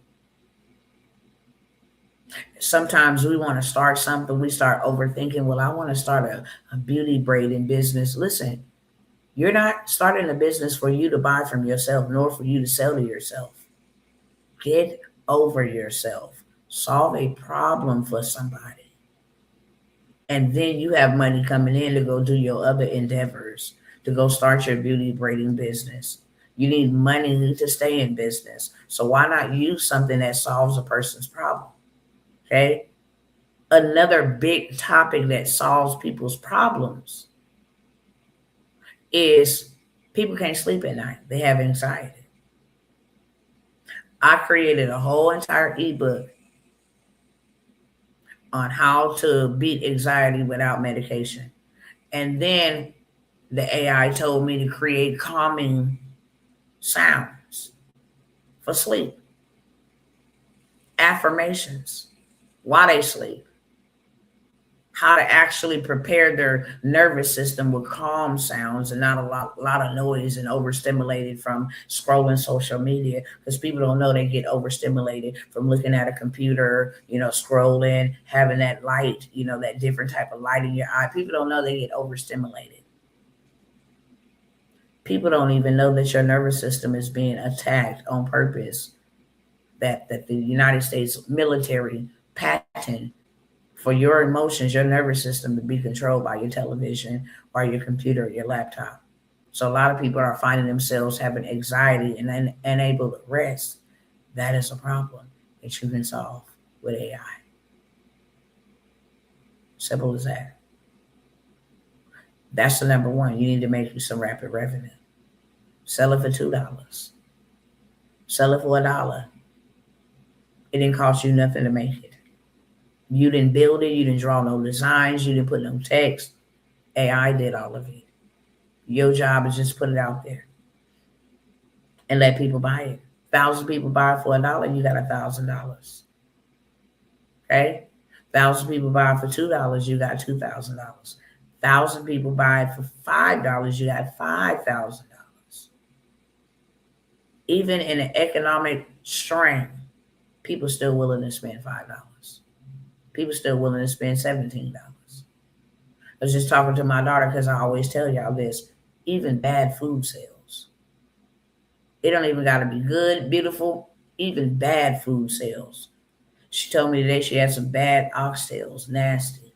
Sometimes we want to start something, we start overthinking. Well, I want to start a beauty braiding business. Listen, you're not starting a business for you to buy from yourself, nor for you to sell to yourself. Get over yourself. Solve a problem for somebody. And then you have money coming in to go do your other endeavors, to go start your beauty braiding business, You need money to stay in business. So why not use something that solves a person's problem? Okay. Another big topic that solves people's problems is people can't sleep at night. They have anxiety. I created a whole entire ebook on how to beat anxiety without medication. And then the AI told me to create calming sounds for sleep, affirmations while they sleep, how to actually prepare their nervous system with calm sounds and not a lot of noise and overstimulated from scrolling social media, because people don't know they get overstimulated from looking at a computer, scrolling, having that light, that different type of light in your eye. People don't know they get overstimulated. People don't even know that your nervous system is being attacked on purpose, that the United States military patent for your emotions, your nervous system to be controlled by your television or your computer or your laptop. So a lot of people are finding themselves having anxiety and unable to rest. That is a problem that you can solve with AI. Simple as that. That's the number one. You need to make you some rapid revenue. Sell it for $2. Sell it for $1. It didn't cost you nothing to make it. You didn't build it. You didn't draw no designs. You didn't put no text. AI did all of it. Your job is just put it out there and let people buy it. 1,000 people buy it for $1, you got $1,000. Okay? 1,000 people buy it for $2, you got $2,000. 1,000 people buy it for $5, you got $5,000. Even in an economic strain, people still willing to spend $5. People still willing to spend $17. I was just talking to my daughter because I always tell y'all this. Even bad food sells. It don't even got to be good, beautiful. Even bad food sells. She told me today she had some bad oxtails, nasty.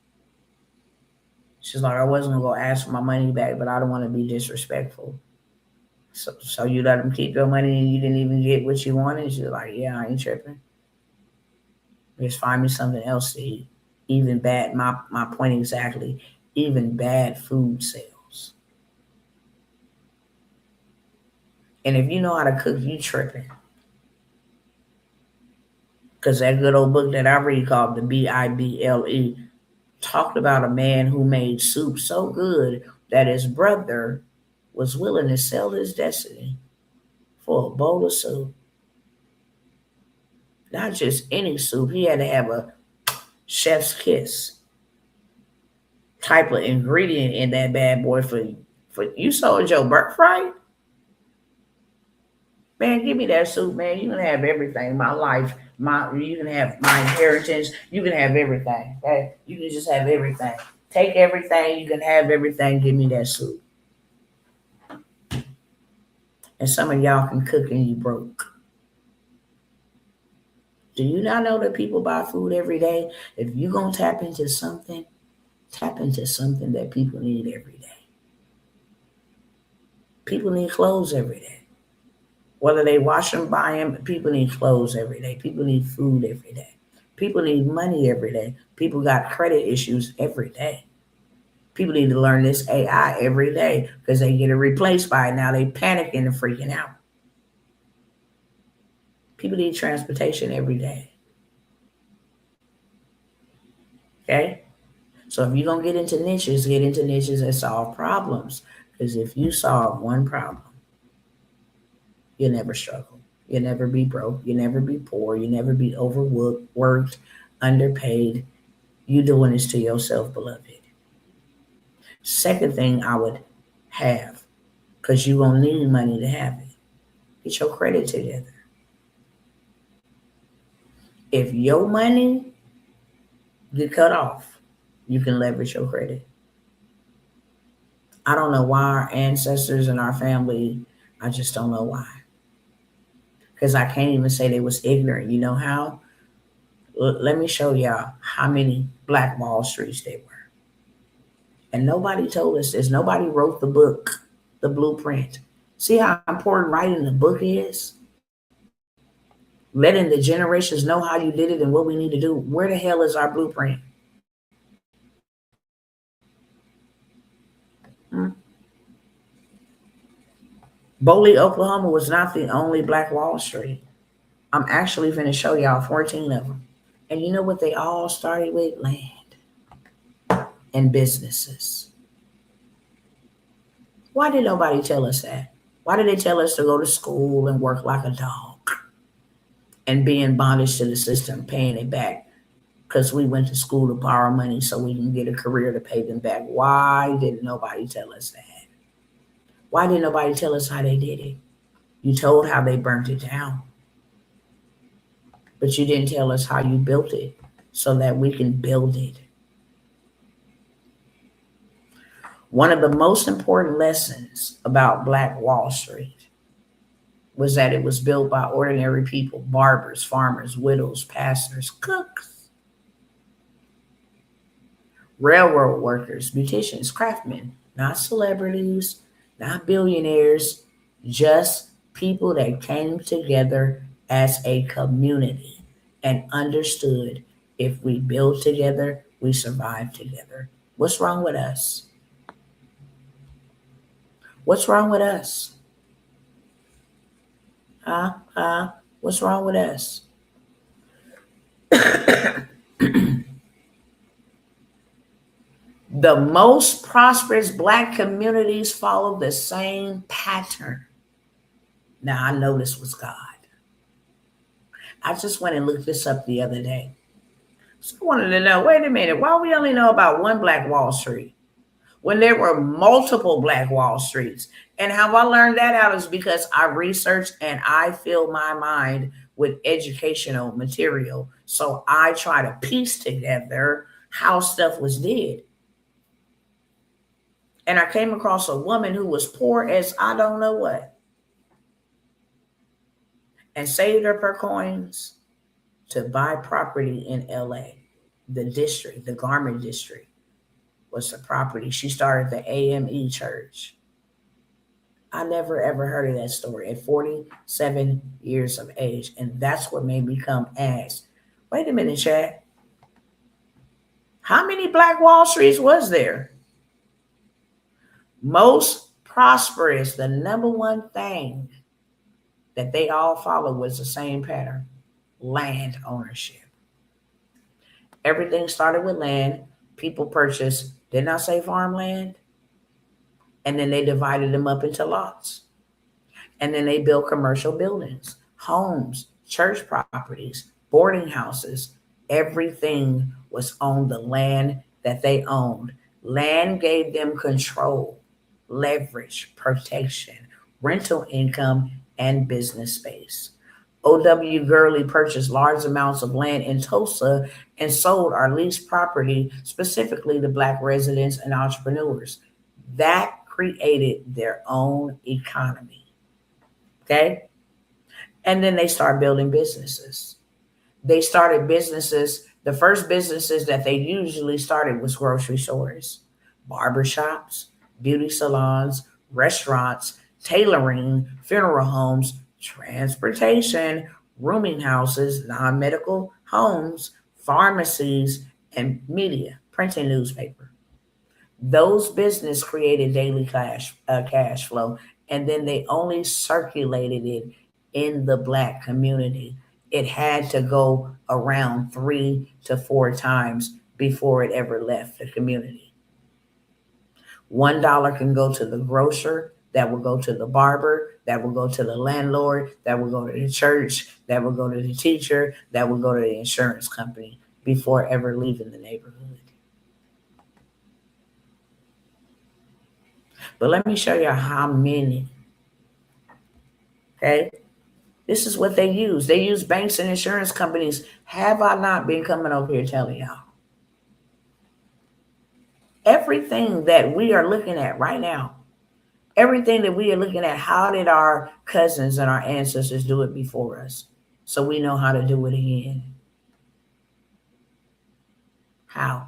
She's like, I wasn't going to go ask for my money back, but I don't want to be disrespectful. So you let them keep your money and you didn't even get what you wanted? She's like, yeah, I ain't tripping. Just find me something else to eat. Even bad, my point exactly, even bad food sells. And if you know how to cook, you tripping. Because that good old book that I read called The Bible talked about a man who made soup so good that his brother was willing to sell his destiny for a bowl of soup. Not just any soup. He had to have a chef's kiss type of ingredient in that bad boy for you sold your birthright. Man, give me that soup, man. You can have everything. My life, you can have my inheritance. You can have everything. Okay? You can just have everything. Take everything. You can have everything. Give me that soup. And some of y'all can cook and you broke. Do you not know that people buy food every day? If you're going to tap into something that people need every day. People need clothes every day. Whether they wash them, buy them, people need clothes every day. People need food every day. People need money every day. People got credit issues every day. People need to learn this AI every day because they get it replaced by it. Now they panicking and freaking out. People need transportation every day. Okay? So if you're going to get into niches that solve problems. Because if you solve one problem, you'll never struggle. You'll never be broke. You'll never be poor. You'll never be overworked, underpaid. You doing this to yourself, beloved. Second thing I would have, because you're going to need money to have it, get your credit together. If your money get cut off, you can leverage your credit. I don't know why our ancestors and our family, I just don't know why. Because I can't even say they was ignorant. You know how? Let me show y'all how many Black Wall Streets they were. And nobody told us this. Nobody wrote the book, the blueprint. See how important writing the book is? Letting the generations know how you did it and what we need to do. Where the hell is our blueprint? Hmm? Boley, Oklahoma was not the only Black Wall Street. I'm actually going to show y'all 14 of them. And you know what they all started with? Land and businesses. Why did nobody tell us that? Why did they tell us to go to school and work like a dog and be in bondage to the system, paying it back because we went to school to borrow money so we can get a career to pay them back? Why didn't nobody tell us that? Why didn't nobody tell us how they did it? You told how they burnt it down, but you didn't tell us how you built it so that we can build it. One of the most important lessons about Black Wall Street was that it was built by ordinary people: barbers, farmers, widows, pastors, cooks, railroad workers, beauticians, craftsmen, not celebrities, not billionaires, just people that came together as a community and understood if we build together, we survive together. What's wrong with us? What's wrong with us? Huh? Huh? What's wrong with us? The most prosperous Black communities follow the same pattern. Now, I know this was God. I just went and looked this up the other day. So I wanted to know, wait a minute, why we only know about one Black Wall Street when there were multiple Black Wall Streets? And how I learned that out is because I researched and I fill my mind with educational material. So I try to piece together how stuff was did. And I came across a woman who was poor as I don't know what and saved up her coins to buy property in LA. The district, the garment district, was the property. She started the AME church. I never ever heard of that story at 47 years of age. And that's what made me come ask, wait a minute, Chad. How many Black Wall Streets was there? Most prosperous, the number one thing that they all followed was the same pattern: land ownership. Everything started with land. People purchased, didn't I say farmland? And then they divided them up into lots. And then they built commercial buildings, homes, church properties, boarding houses. Everything was on the land that they owned. Land gave them control, leverage, protection, rental income, and business space. O.W. Gurley purchased large amounts of land in Tulsa and sold our leased property specifically to Black residents and entrepreneurs. That created their own economy. Okay. And then they start building businesses. They started businesses. The first businesses that they usually started was grocery stores, barber shops, beauty salons, restaurants, tailoring, funeral homes, transportation, rooming houses, non-medical homes, pharmacies, and media, printing newspaper. Those business created daily cash flow, and then they only circulated it in the Black community. It had to go around 3 to 4 times before it ever left the community. $1 can go to the grocer, that will go to the barber, that will go to the landlord, that will go to the church, that will go to the teacher, that will go to the insurance company before ever leaving the neighborhood. But let me show you how many. Okay. This is what they use. They use banks and insurance companies. Have I not been coming over here telling y'all? Everything that we are looking at right now, everything that we are looking at, how did our cousins and our ancestors do it before us? So we know how to do it again. How?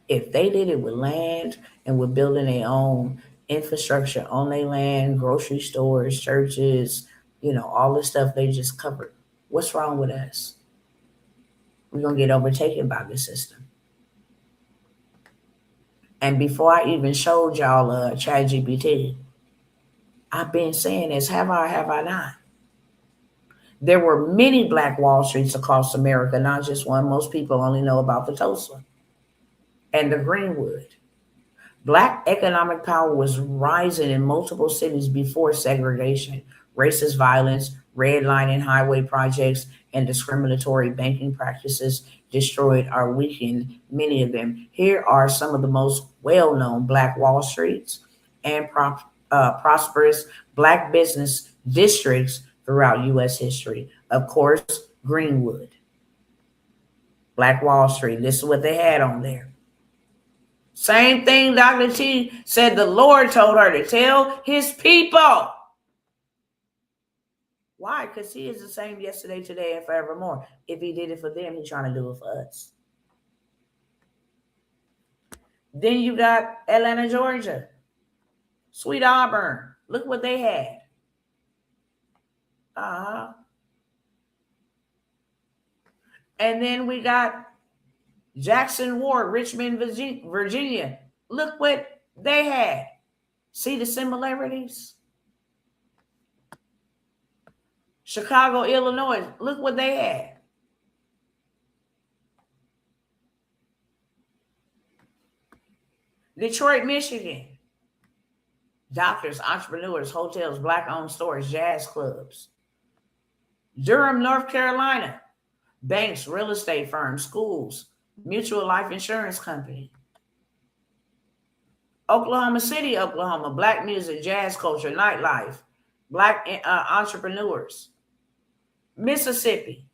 If they did it with land and with building their own infrastructure on their land, grocery stores, churches, all the stuff they just covered, what's wrong with us? We're going to get overtaken by the system. And before I even showed y'all ChatGPT, I've been saying this, have I not? There were many Black Wall Streets across America, not just one. Most people only know about the Tulsa and the Greenwood. Black economic power was rising in multiple cities before segregation, racist violence, redlining highway projects, and discriminatory banking practices destroyed or weakened many of them. Here are some of the most well known Black Wall Streets and prosperous Black business districts throughout U.S. history. Of course, Greenwood, Black Wall Street. This is what they had on there. Same thing Dr. T said the Lord told her to tell his people. Why? Because he is the same yesterday, today, and forevermore. If he did it for them, he's trying to do it for us. Then you got Atlanta, Georgia. Sweet Auburn. Look what they had. And then we got Jackson Ward, Richmond, Virginia. Look what they had. See the similarities? Chicago, Illinois. Look what they had. Detroit, Michigan. Doctors, entrepreneurs, hotels, Black-owned stores, jazz clubs. Durham, North Carolina. Banks, real estate firms, schools, mutual life insurance company. Oklahoma City, Oklahoma. Black music, jazz culture, nightlife. Black entrepreneurs. Mississippi.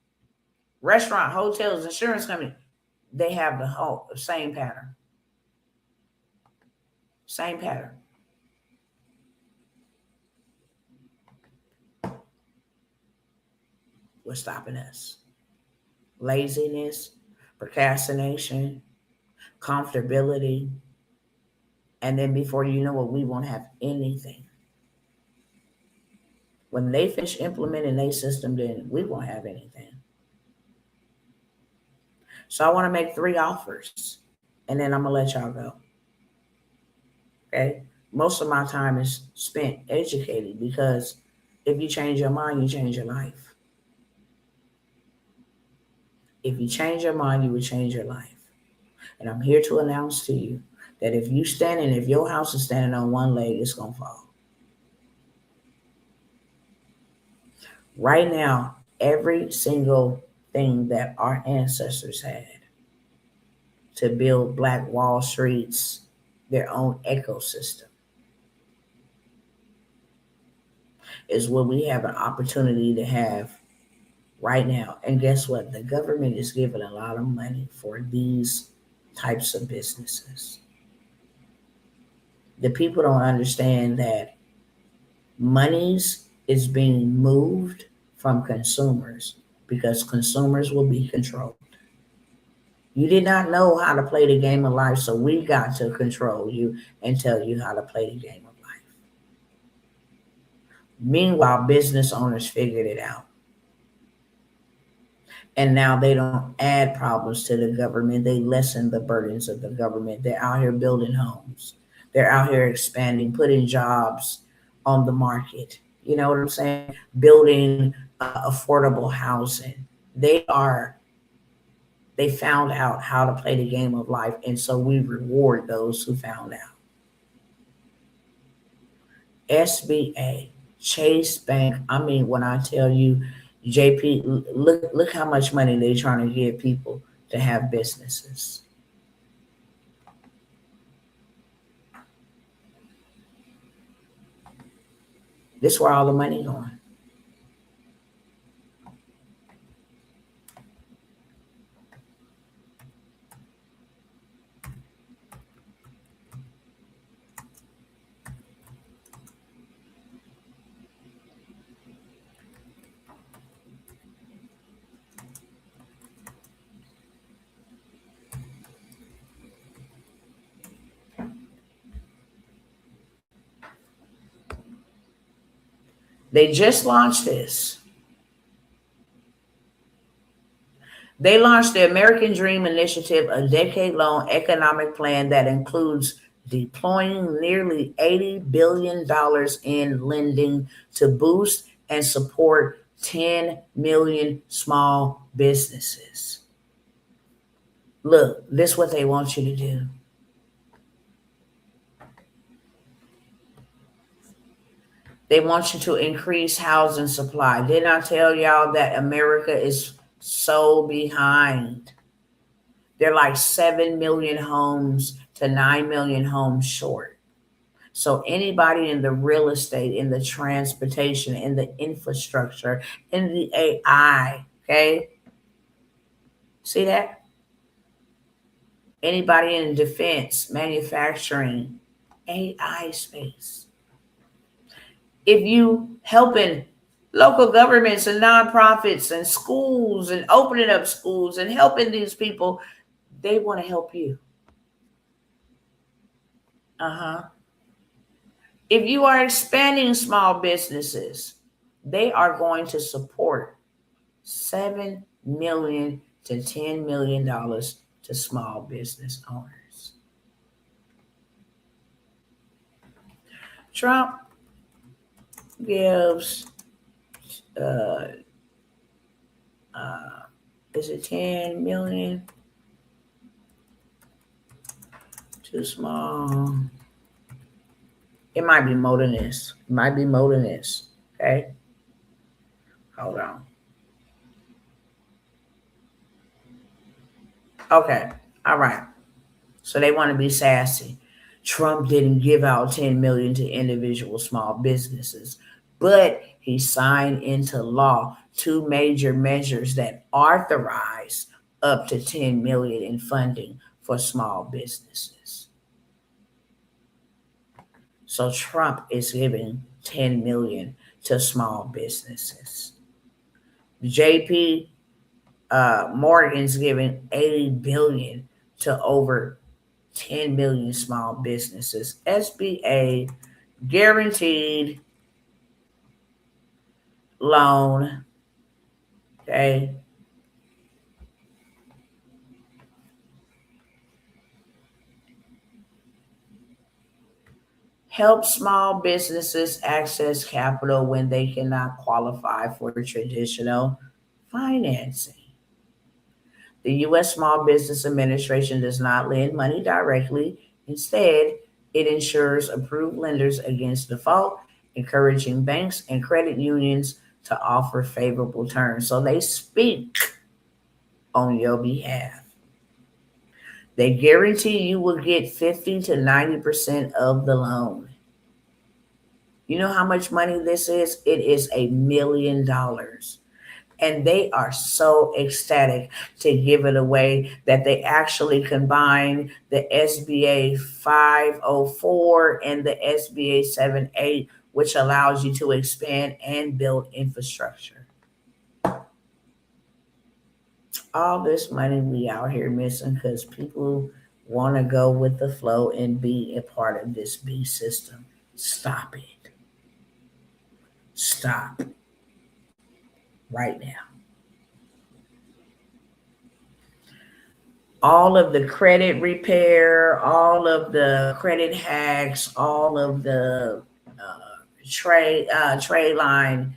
Restaurant, hotels, insurance company. They have the whole same pattern. Same pattern. What's stopping us? Laziness, procrastination, comfortability. And then before you know it, we won't have anything. When they finish implementing their system, then we won't have anything. So I want to make 3 offers, and then I'm going to let y'all go. Okay? Most of my time is spent educating, because if you change your mind, you change your life. If you change your mind, you will change your life. And I'm here to announce to you that if your house is standing on one leg, it's going to fall. Right now, every single thing that our ancestors had to build Black Wall Streets, their own ecosystem, is what we have an opportunity to have right now. And guess what? The government is giving a lot of money for these types of businesses. The people don't understand that monies is being moved from consumers, because consumers will be controlled. You did not know how to play the game of life, so we got to control you and tell you how to play the game of life. Meanwhile, business owners figured it out. And now they don't add problems to the government. They lessen the burdens of the government. They're out here building homes. They're out here expanding, putting jobs on the market. You know what I'm saying? Building affordable housing. They found out how to play the game of life, and so we reward those who found out. SBA, Chase Bank. I mean, when I tell you, JP, look how much money they're trying to give people to have businesses. This is where all the money going. They just launched this. They launched the American Dream Initiative, a decade-long economic plan that includes deploying nearly $80 billion in lending to boost and support 10 million small businesses. Look, this is what they want you to do. They want you to increase housing supply. Didn't I tell y'all that America is so behind? They're like 7 million homes to 9 million homes short. So anybody in the real estate, in the transportation, in the infrastructure, in the AI, okay? See that? Anybody in defense, manufacturing, AI space. If you helping local governments and nonprofits and schools and opening up schools and helping these people, they want to help you. If you are expanding small businesses, they are going to support $7 to $10 million to small business owners. Trump gives is it 10 million too small? It might be more than this. It might be more than this. Okay. Hold on. Okay. All right. So they want to be sassy. Trump didn't give out 10 million to individual small businesses, but he signed into law two major measures that authorize up to 10 million in funding for small businesses. So Trump is giving 10 million to small businesses. JP Morgan's giving 80 billion to over 10 million small businesses. SBA guaranteed loan. Okay. Help small businesses access capital when they cannot qualify for traditional financing. The U.S. Small Business Administration does not lend money directly. Instead, it ensures approved lenders against default, encouraging banks and credit unions to offer favorable terms. So they speak on your behalf. They guarantee you will get 50 to 90% of the loan. You know how much money this is? It is $1 million. And they are so ecstatic to give it away that they actually combine the SBA 504 and the SBA 78, which allows you to expand and build infrastructure. All this money we out here missing because people want to go with the flow and be a part of this B system. Stop it. Stop right now. All of the credit repair, all of the credit hacks, all of the trade line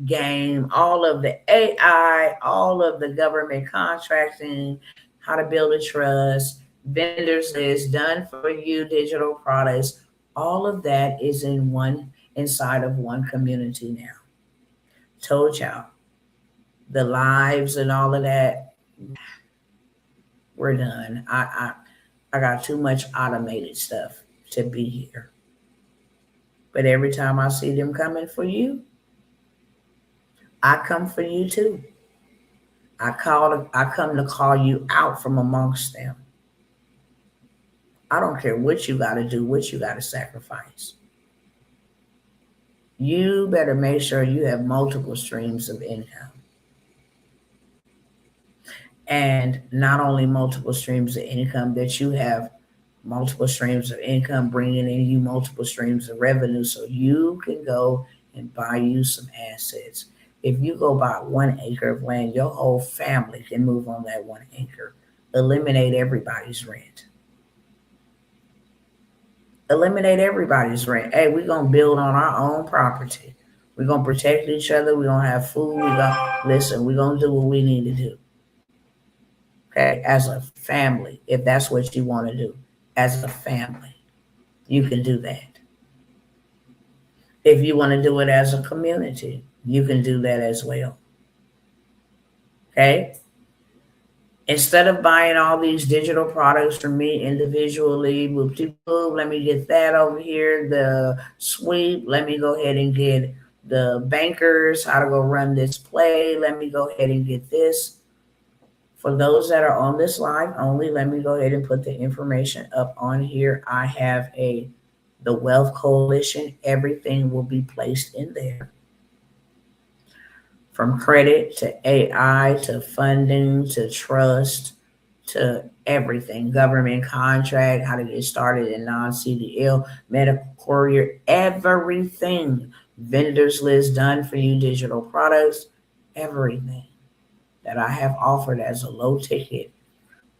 game, all of the AI, all of the government contracting, how to build a trust, vendors list, done for you digital products, all of that is inside of one community now. Told y'all, the lives and all of that, we're done. I got too much automated stuff to be here. But every time I see them coming for you, I come for you too. I come to call you out from amongst them. I don't care what you got to do, what you got to sacrifice. You better make sure you have multiple streams of income. And not only multiple streams of income, that you have multiple streams of income bringing in you multiple streams of revenue so you can go and buy you some assets. If you go buy 1 acre of land, your whole family can move on that 1 acre. Eliminate everybody's rent. Eliminate everybody's rent. Hey, we're gonna build on our own property. We're gonna protect each other. We're gonna have food. We're gonna listen. We're gonna do what we need to do. Okay, as a family, if that's what you want to do, as a family, you can do that. If you want to do it as a community, you can do that as well. Okay. Instead of buying all these digital products from me individually, let me get that over here, the sweep, let me go ahead and get the bankers, how to go run this play, let me go ahead and get this. For those that are on this live only, let me go ahead and put the information up on here. I have the Wealth Coalition. Everything will be placed in there. From credit to AI to funding to trust to everything, government contract, how to get started in non-CDL, medical courier, everything. Vendors list done for you, digital products, everything that I have offered as a low ticket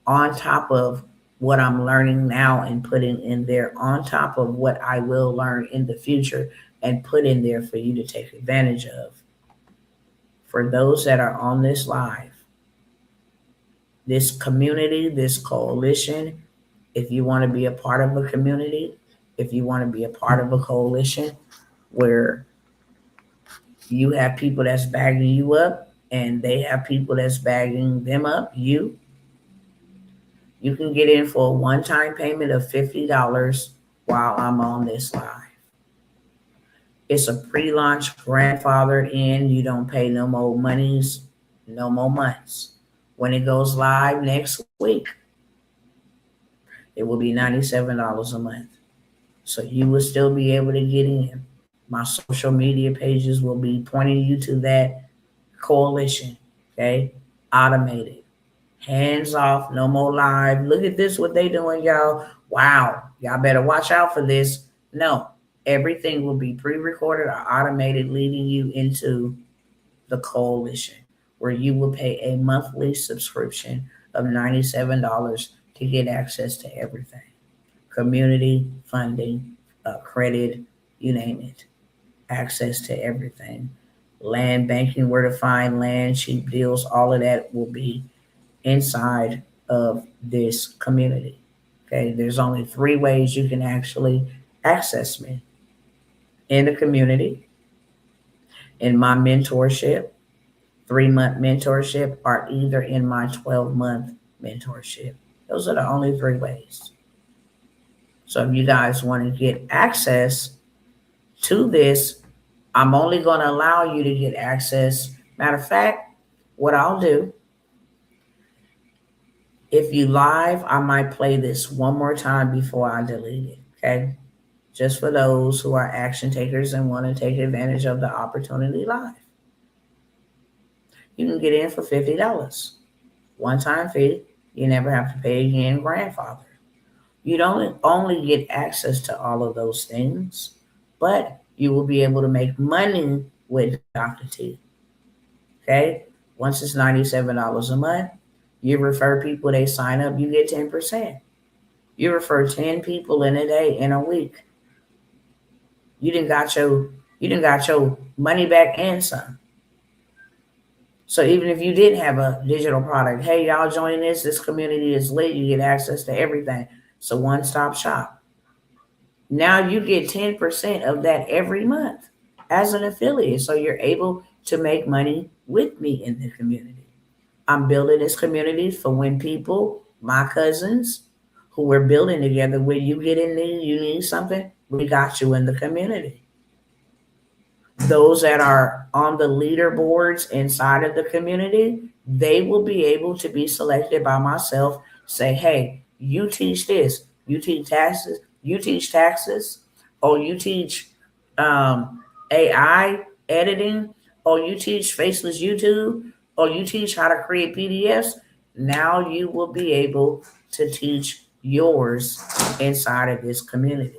on top of what I'm learning now and putting in there, on top of what I will learn in the future and put in there for you to take advantage of. For those that are on this live, this community, this coalition, if you want to be a part of a community, if you want to be a part of a coalition where you have people that's bagging you up and they have people that's bagging them up, you can get in for a one-time payment of $50 while I'm on this live. It's a pre-launch, grandfathered in. You don't pay no more monies, no more months. When it goes live next week, it will be $97 a month. So you will still be able to get in. My social media pages will be pointing you to that coalition, okay? Automated. Hands off, no more live. Look at this, what they doing, y'all. Wow, y'all better watch out for this. No, everything will be pre-recorded or automated, leading you into the coalition, where you will pay a monthly subscription of $97 to get access to everything. Community, funding, credit, you name it. Access to everything. Land banking, where to find land, cheap deals, all of that will be inside of this community. Okay, there's only 3 ways you can actually access me: in the community, in my mentorship, 3-month mentorship, or either in my 12-month mentorship. Those are the only 3 ways. So if you guys want to get access to this, I'm only going to allow you to get access. Matter of fact, what I'll do, if you live, I might play this one more time before I delete it, okay? Just for those who are action takers and want to take advantage of the opportunity live. You can get in for $50. One-time fee. You never have to pay again, grandfather. You don't only get access to all of those things, but you will be able to make money with Dr. T. Okay? Once it's $97 a month, you refer people, they sign up, you get 10%. You refer 10 people in a day, in a week. You didn't got your money back and some. So even if you didn't have a digital product, hey, y'all join this. This community is lit. You get access to everything. It's a one-stop shop. Now you get 10% of that every month as an affiliate. So you're able to make money with me in the community. I'm building this community for when people, my cousins, who we're building together, when you get in need, you need something, we got you in the community. Those that are on the leaderboards inside of the community, they will be able to be selected by myself. Say, hey, you teach this, you teach taxes, or you teach AI editing, or you teach faceless YouTube, or you teach how to create PDFs. Now you will be able to teach yours inside of this community.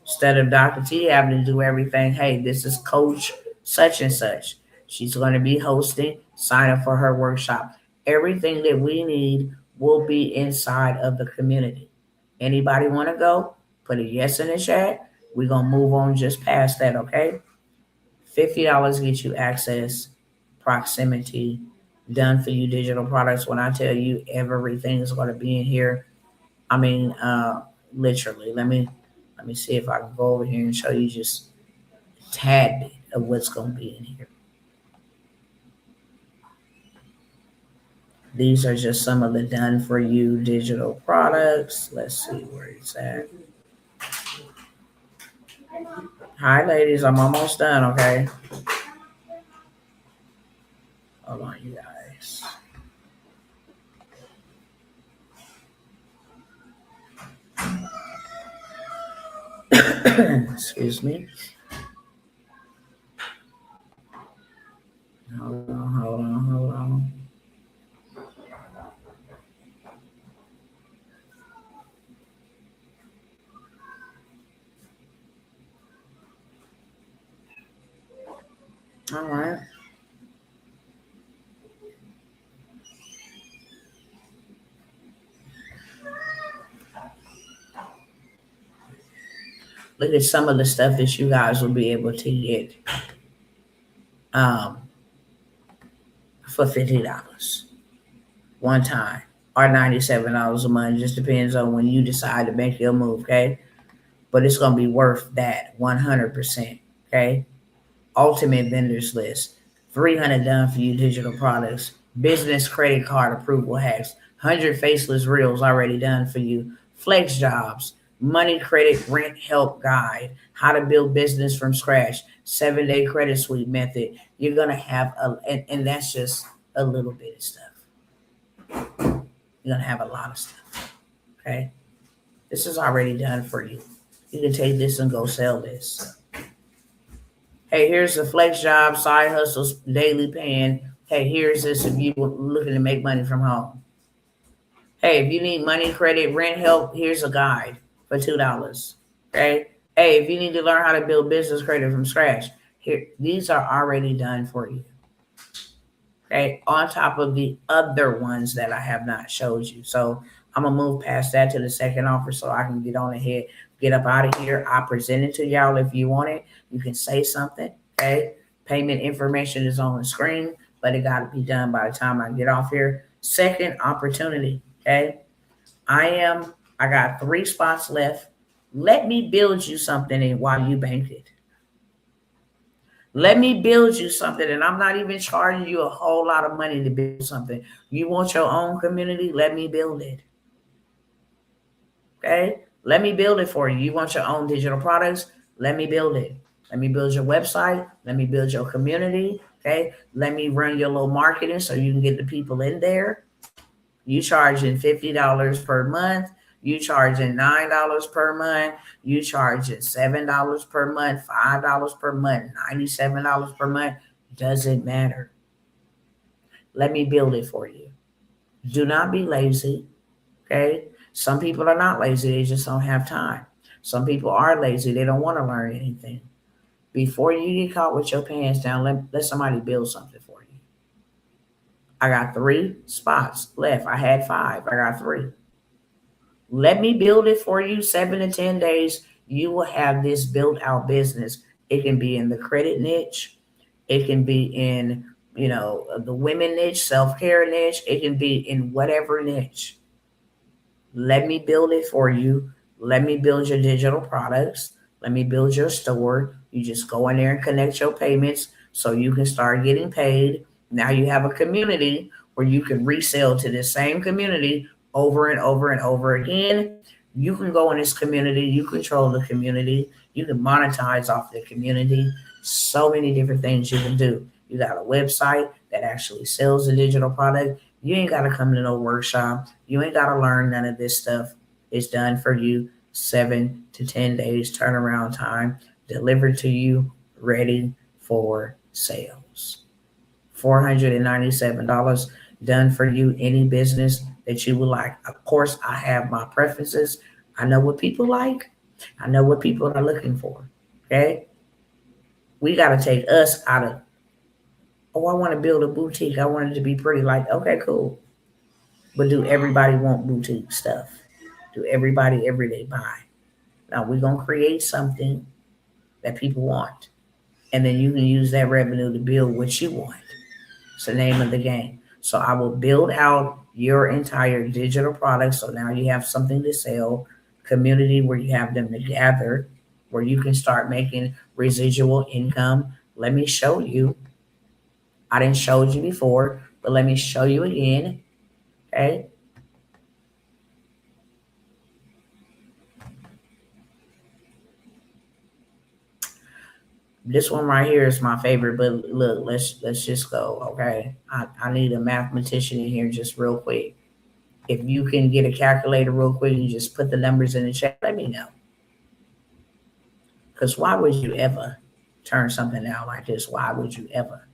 Instead of Dr. T having to do everything, hey, this is Coach such and such. She's going to be hosting, sign up for her workshop. Everything that we need will be inside of the community. Anybody want to go? Put a yes in the chat. We're going to move on just past that, okay? $50 gets you access, proximity, done for you digital products. When I tell you everything is going to be in here, I mean, literally. Let me see if I can go over here and show you just a tad bit of what's going to be in here. These are just some of the done for you digital products. Let's see where it's at. Hi, ladies. I'm almost done, okay? Hold on, you guys. Excuse me. Hold on. All right. Look at some of the stuff that you guys will be able to get um, for $50 one time or $97 a month. Just depends on when you decide to make your move, okay? But it's going to be worth that 100%, okay? Ultimate vendors list, 300 done for you digital products, business credit card approval hacks, 100 faceless reels already done for you, flex jobs, money credit rent help guide, how to build business from scratch, 7-day credit sweep method. You're going to have, and that's just a little bit of stuff. You're going to have a lot of stuff, okay? This is already done for you. You can take this and go sell this. Hey, here's the flex job, side hustles, daily paying. Hey, here's this if you were looking to make money from home. Hey, if you need money, credit, rent help, here's a guide for $2. Okay. Hey, if you need to learn how to build business credit from scratch, here, these are already done for you. Okay. On top of the other ones that I have not showed you. So I'm going to move past that to the second offer so I can get on ahead, get up out of here. I present it to y'all if you want it. You can say something, okay? Payment information is on the screen, but it got to be done by the time I get off here. Second opportunity, okay? I got 3 spots left. Let me build you something while you bank it. Let me build you something, and I'm not even charging you a whole lot of money to build something. You want your own community? Let me build it. Okay? Let me build it for you. You want your own digital products? Let me build it. Let me build your website. Let me build your community. Okay? Let me run your little marketing so you can get the people in there. You charging $50 per month. You charging $9 per month. You charging $7 per month, $5 per month, $97 per month. Doesn't matter. Let me build it for you. Do not be lazy. Okay? Some people are not lazy. They just don't have time. Some people are lazy. They don't want to learn anything. Before you get caught with your pants down, let somebody build something for you. I got 3 spots left. I had 5. I got 3. Let me build it for you. 7 to 10 days, you will have this built out business. It can be in the credit niche. It can be in, the women niche, self-care niche. It can be in whatever niche. Let me build it for you. Let me build your digital products. Let me build your store. You just go in there and connect your payments so you can start getting paid. Now you have a community where you can resell to this same community over and over and over again. You can go in this community. You control the community. You can monetize off the community. So many different things you can do. You got a website that actually sells a digital product. You ain't got to come to no workshop. You ain't got to learn none of this stuff. It's done for you. 7 to 10 days turnaround time, delivered to you, ready for sales. $497 done for you. Any business that you would like. Of course, I have my preferences. I know what people like. I know what people are looking for. Okay. We got to take us out of, oh, I want to build a boutique. I want it to be pretty. Like, okay, cool. But do everybody want boutique stuff? Do everybody everyday buy? Now we're going to create something that people want. And then you can use that revenue to build what you want. It's the name of the game. So I will build out your entire digital product. So now you have something to sell, community where you have them together, where you can start making residual income. Let me show you. I didn't show you before, but let me show you again. Okay. This one right here is my favorite, but look, let's just go. Okay. I need a mathematician in here just real quick. If you can get a calculator real quick and just put the numbers in the chat, let me know. Because why would you ever turn something out like this? Why would you ever?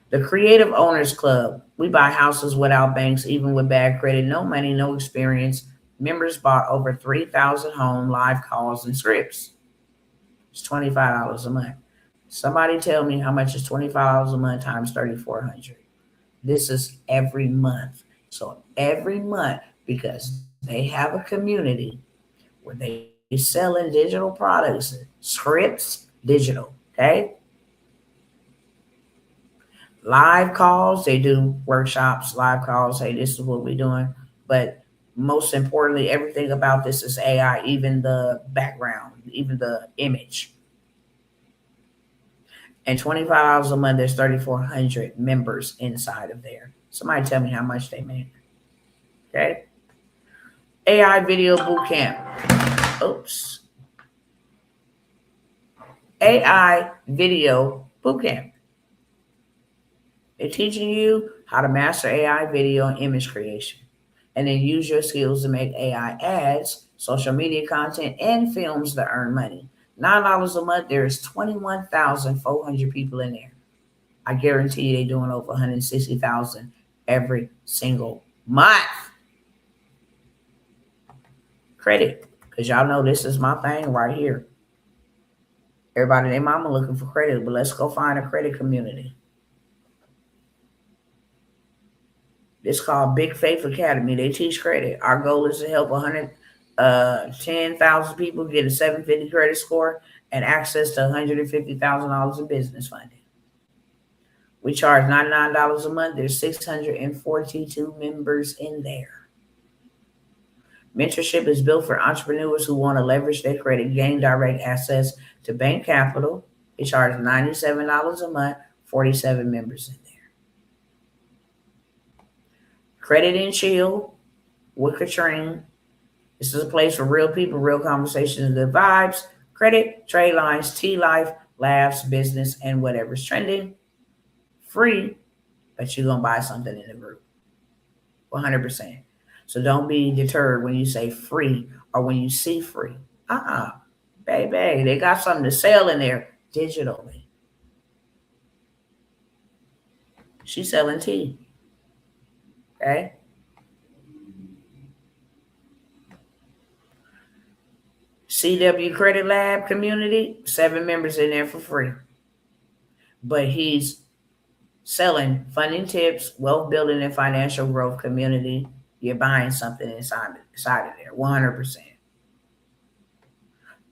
The Creative Owners Club. We buy houses without banks, even with bad credit, no money, no experience. Members bought over 3,000 home live calls and scripts. It's $25 a month. Somebody tell me how much is $25 a month times 3,400. This is every month. So every month, because they have a community where they selling digital products, scripts, digital, okay? Live calls, they do workshops, live calls. Hey, this is what we're doing. But most importantly, everything about this is AI, even the background, even the image. And $25 a month, there's 3,400 members inside of there. Somebody tell me how much they make. Okay. AI video boot camp. Oops. AI video boot camp. They're teaching you how to master AI video and image creation, and then use your skills to make AI ads, social media content, and films to earn money. $9 a month. There's 21,400 people in there. I guarantee you they're doing over 160,000 every single month. Credit, because y'all know this is my thing right here. Everybody and their mama looking for credit, but let's go find a credit community. It's called Big Faith Academy. They teach credit. Our goal is to help 10,000 people get a 750 credit score and access to $150,000 in business funding. We charge $99 a month. There's 642 members in there. Mentorship is built for entrepreneurs who want to leverage their credit, gain direct access to bank capital. They charge $97 a month, 47 members in there. Credit and Chill with Katrine. This is a place for real people, real conversations, and good vibes. Credit, trade lines, tea life, laughs, business, and whatever's trending. Free, but you're going to buy something in the group. 100%. So don't be deterred when you say free or when you see free. Baby, they got something to sell in there digitally. She's selling tea. Okay. CW Credit Lab community, 7 members in there for free. But he's selling funding tips, wealth building, and financial growth community. You're buying something inside of there, 100%.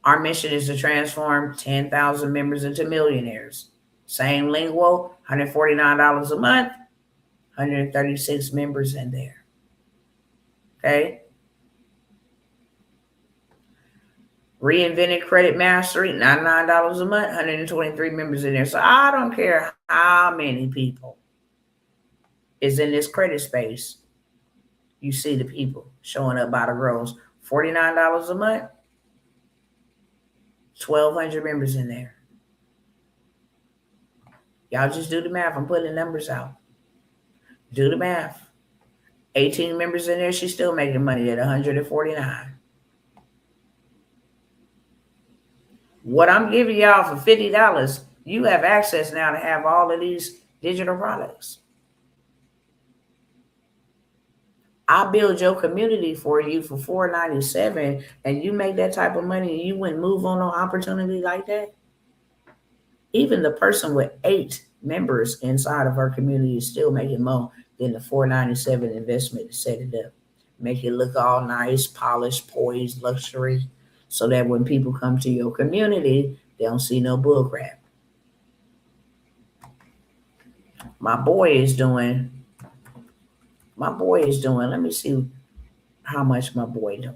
Our mission is to transform 10,000 members into millionaires. Same lingual, $149 a month, 136 members in there. Okay. Reinvented Credit Mastery, $99 a month, 123 members in there. So I don't care how many people is in this credit space. You see the people showing up by the rows. $49 a month, 1,200 members in there. Y'all just do the math. I'm putting the numbers out. Do the math. 18 members in there. She's still making money at 149. What I'm giving y'all for $50, you have access now to have all of these digital products. I build your community for you for 497, and you make that type of money and you wouldn't move on an opportunity like that. Even the person with 8 members inside of our community is still making more than the 497 investment to set it up. Make it look all nice, polished, poised, luxury, so that when people come to your community, they don't see no bullcrap. My boy is doing, let me see how much my boy doing.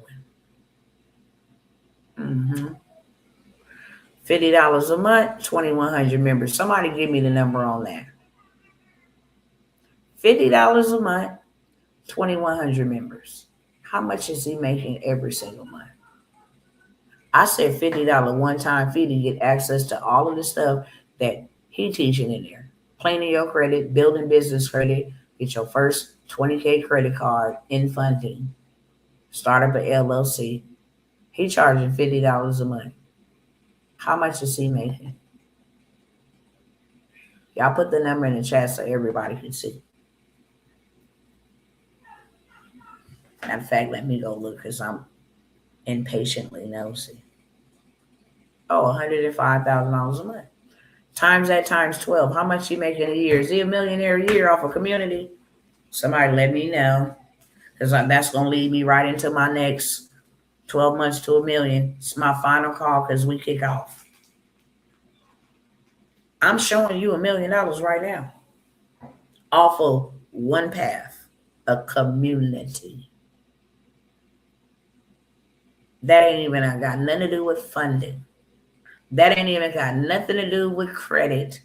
$50 a month, 2,100 members. Somebody give me the number on that. $50 a month, 2,100 members. How much is he making every single month? I said $50 one-time fee to get access to all of the stuff that he teaching in there. Planning your credit, building business credit, get your first 20K credit card in funding, start up an LLC. He charging $50 a month. How much is he making? Y'all put the number in the chat so everybody can see. Matter of fact, let me go look because I'm impatiently nosy. Oh, $105,000 a month. Times that times 12. How much he making a year? Is he a millionaire a year off a community? Somebody let me know. Because that's going to lead me right into my next 12 months to $1 million. It's my final call because we kick off. I'm showing you $1 million right now. Off of one path, a community. That ain't even got nothing to do with funding. That ain't even got nothing to do with credit.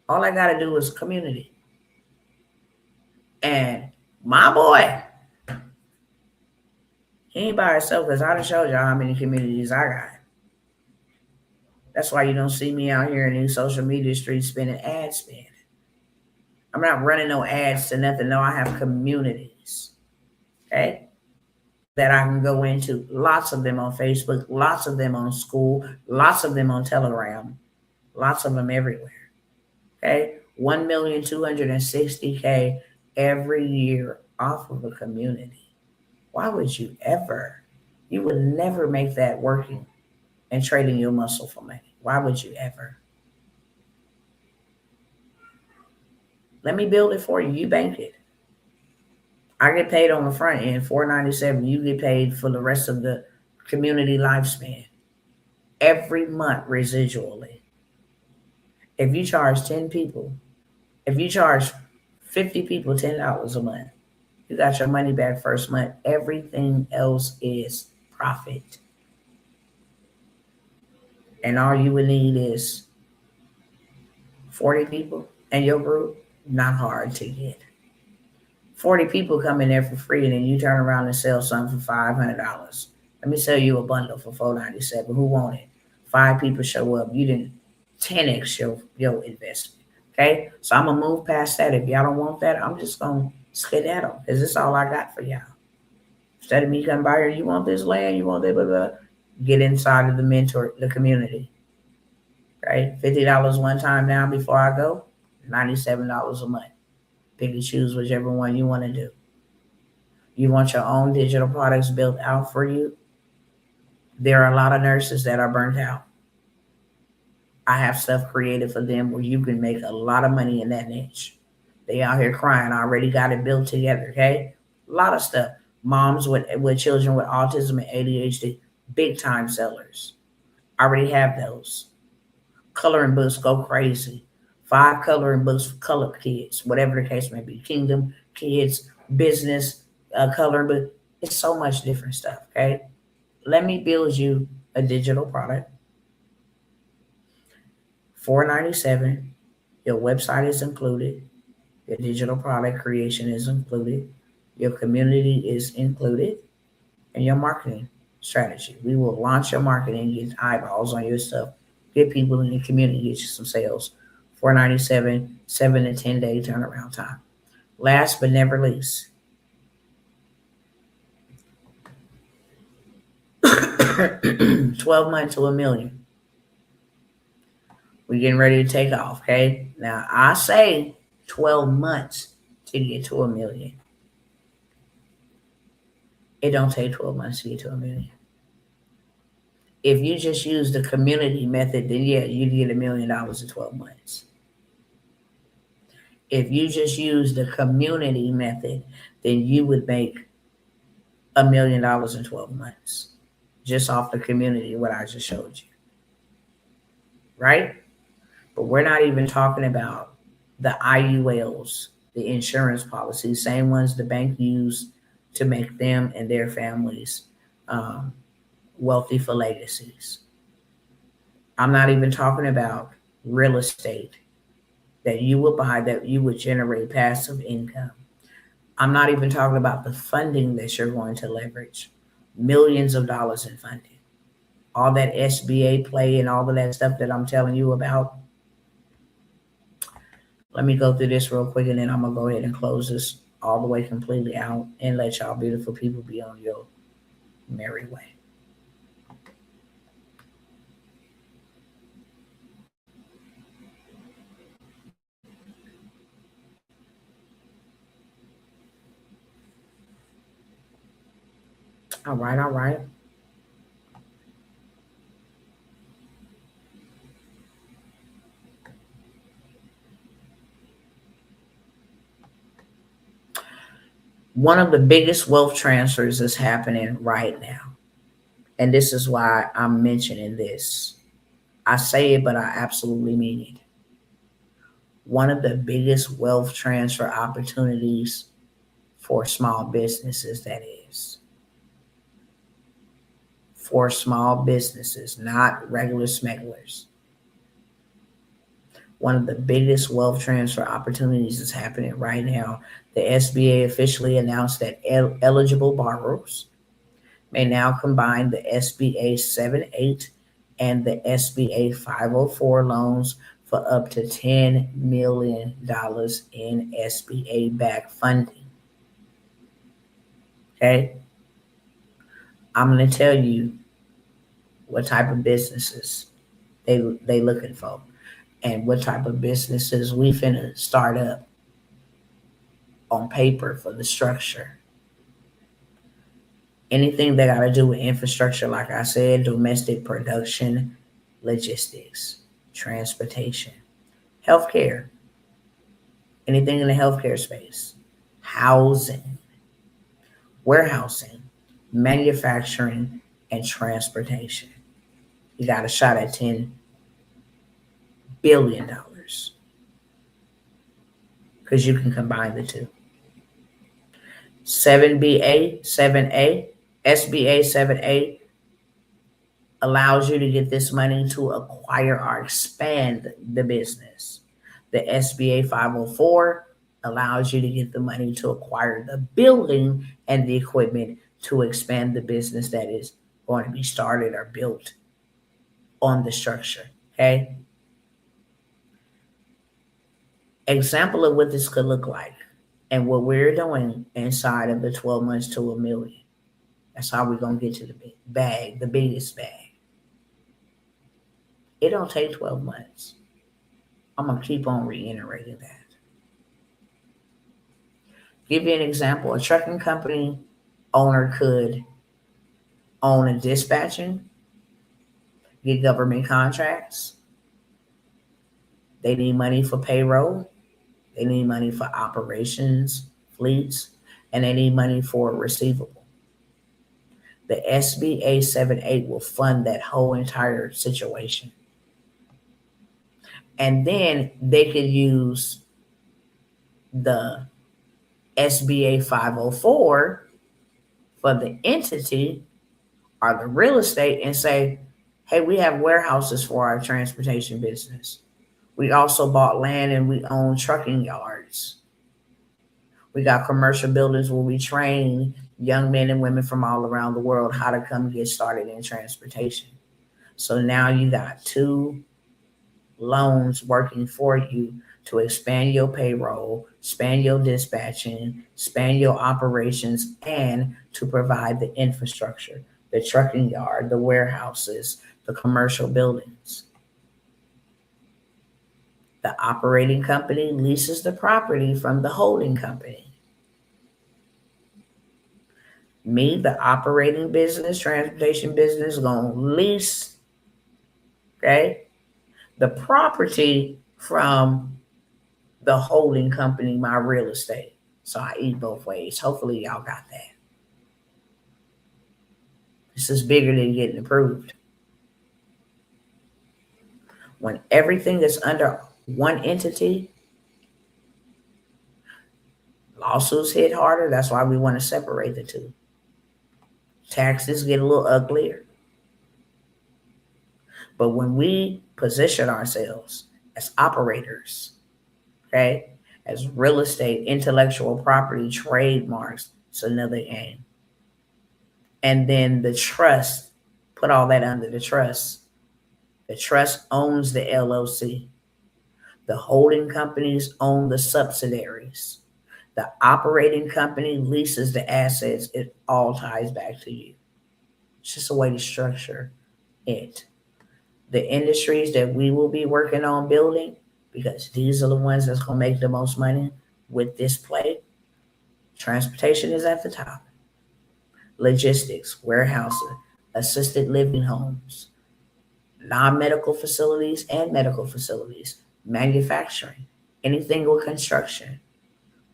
All I got to do is community. And my boy, he ain't by himself because I done showed y'all how many communities I got. That's why you don't see me out here in these social media streets spending ad spend. I'm not running no ads to nothing. No, I have communities, okay, that I can go into. Lots of them on Facebook, lots of them on school, lots of them on Telegram, lots of them everywhere, okay? 1,260,000 every year off of a community. Why would you ever? You would never make that working and trading your muscle for money. Why would you ever? Let me build it for you. You bank it. I get paid on the front end, $497. You get paid for the rest of the community lifespan. Every month residually. If you charge 10 people, if you charge 50 people $10 a month, you got your money back first month. Everything else is profit. And all you would need is 40 people in your group. Not hard to get. 40 people come in there for free, and then you turn around and sell something for $500. Let me sell you a bundle for $497. Who want it? 5 people show up. You didn't 10x your investment. Okay? So I'm going to move past that. If y'all don't want that, I'm just going to skedaddle because this is all I got for y'all. Instead of me coming by here, you want this land, you want that, blah, blah, get inside of the community. Right? $50 one time now before I go. $97 a month. Pick and choose whichever one you want to do. You want your own digital products built out for you? There are a lot of nurses that are burnt out. I have stuff created for them where you can make a lot of money in that niche. They out here crying. I already got it built together, okay? A lot of stuff. Moms with children with autism and ADHD, big time sellers. I already have those. Coloring books go crazy. 5 coloring books for colored kids, whatever the case may be. Kingdom, kids, business, coloring book. It's so much different stuff, okay? Let me build you a digital product. $497. Your website is included. Your digital product creation is included. Your community is included. And your marketing strategy. We will launch your marketing, get eyeballs on your stuff, get people in the community, get you some sales. $497, 7 to 10 day turnaround time. Last but never least, 12 months to $1 million. We're getting ready to take off, okay? Now, I say 12 months to get to $1 million. It don't take 12 months to get to a million. If you just use the community method, then yeah, you'd get $1 million in 12 months. If you just use the community method, then you would make $1 million in 12 months just off the community, what I just showed you. Right? But we're not even talking about the IULs, the insurance policies, same ones the bank used to make them and their families wealthy for legacies. I'm not even talking about real estate that you would buy that you would generate passive income. I'm not even talking about the funding that you're going to leverage. Millions of dollars in funding. All that SBA play and all of that stuff that I'm telling you about. Let me go through this real quick and then I'm going to go ahead and close this all the way completely out and let y'all beautiful people be on your merry way. All right, all right. One of the biggest wealth transfers is happening right now. And this is why I'm mentioning this. I say it, but I absolutely mean it. One of the biggest wealth transfer opportunities for small businesses, that is. For small businesses, not regular smugglers. One of the biggest wealth transfer opportunities is happening right now. The SBA officially announced that eligible borrowers may now combine the SBA 7(a) and the SBA 504 loans for up to $10 million in SBA-backed funding. Okay? I'm going to tell you what type of businesses they looking for and what type of businesses we finna start up on paper for the structure. Anything that got to do with infrastructure, like I said, domestic production, logistics, transportation, healthcare, anything in the healthcare space, housing, warehousing, manufacturing, and transportation. You got a shot at $10 billion because you can combine the two. 7A, SBA 7A allows you to get this money to acquire or expand the business. The SBA 504 allows you to get the money to acquire the building and the equipment to expand the business that is going to be started or built on the structure. Okay. Example of what this could look like and what we're doing inside of the 12 months to $1 million. That's how we're going to get to the big bag, the biggest bag. It don't take 12 months. I'm going to keep on reiterating that. Give you an example. A trucking company owner could own a dispatching, get government contracts. They need money for payroll. They need money for operations, fleets, and they need money for a receivable. The SBA 7(a) will fund that whole entire situation. And then they could use the SBA 504 for the entity or the real estate and say, hey, we have warehouses for our transportation business. We also bought land and we own trucking yards. We got commercial buildings where we train young men and women from all around the world how to come get started in transportation. So now you got two loans working for you to expand your payroll, expand your dispatching, expand your operations, and to provide the infrastructure, the trucking yard, the warehouses, the commercial buildings. The operating company leases the property from the holding company. Me, the operating business, transportation business, gonna lease, okay, the property from the holding company, my real estate. So I eat both ways. Hopefully y'all got that. This is bigger than getting approved. When everything is under one entity, lawsuits hit harder. That's why we want to separate the two. Taxes get a little uglier. But when we position ourselves as operators, okay, as real estate, intellectual property, trademarks, it's another game. And then the trust, put all that under the trust. The trust owns the LLC. The holding companies own the subsidiaries. The operating company leases the assets. It all ties back to you. It's just a way to structure it. The industries that we will be working on building, because these are the ones that's going to make the most money with this play. Transportation is at the top. Logistics, warehousing, assisted living homes, non-medical facilities and medical facilities, manufacturing, anything with construction,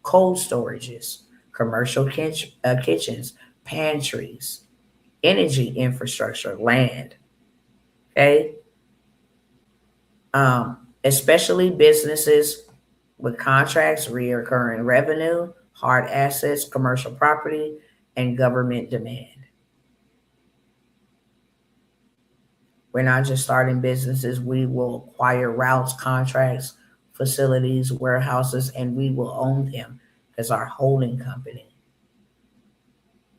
cold storages, commercial kitchens, pantries, energy infrastructure, land, okay? Especially businesses with contracts, recurring revenue, hard assets, commercial property, and government demand. We're not just starting businesses. We will acquire routes, contracts, facilities, warehouses, and we will own them as our holding company.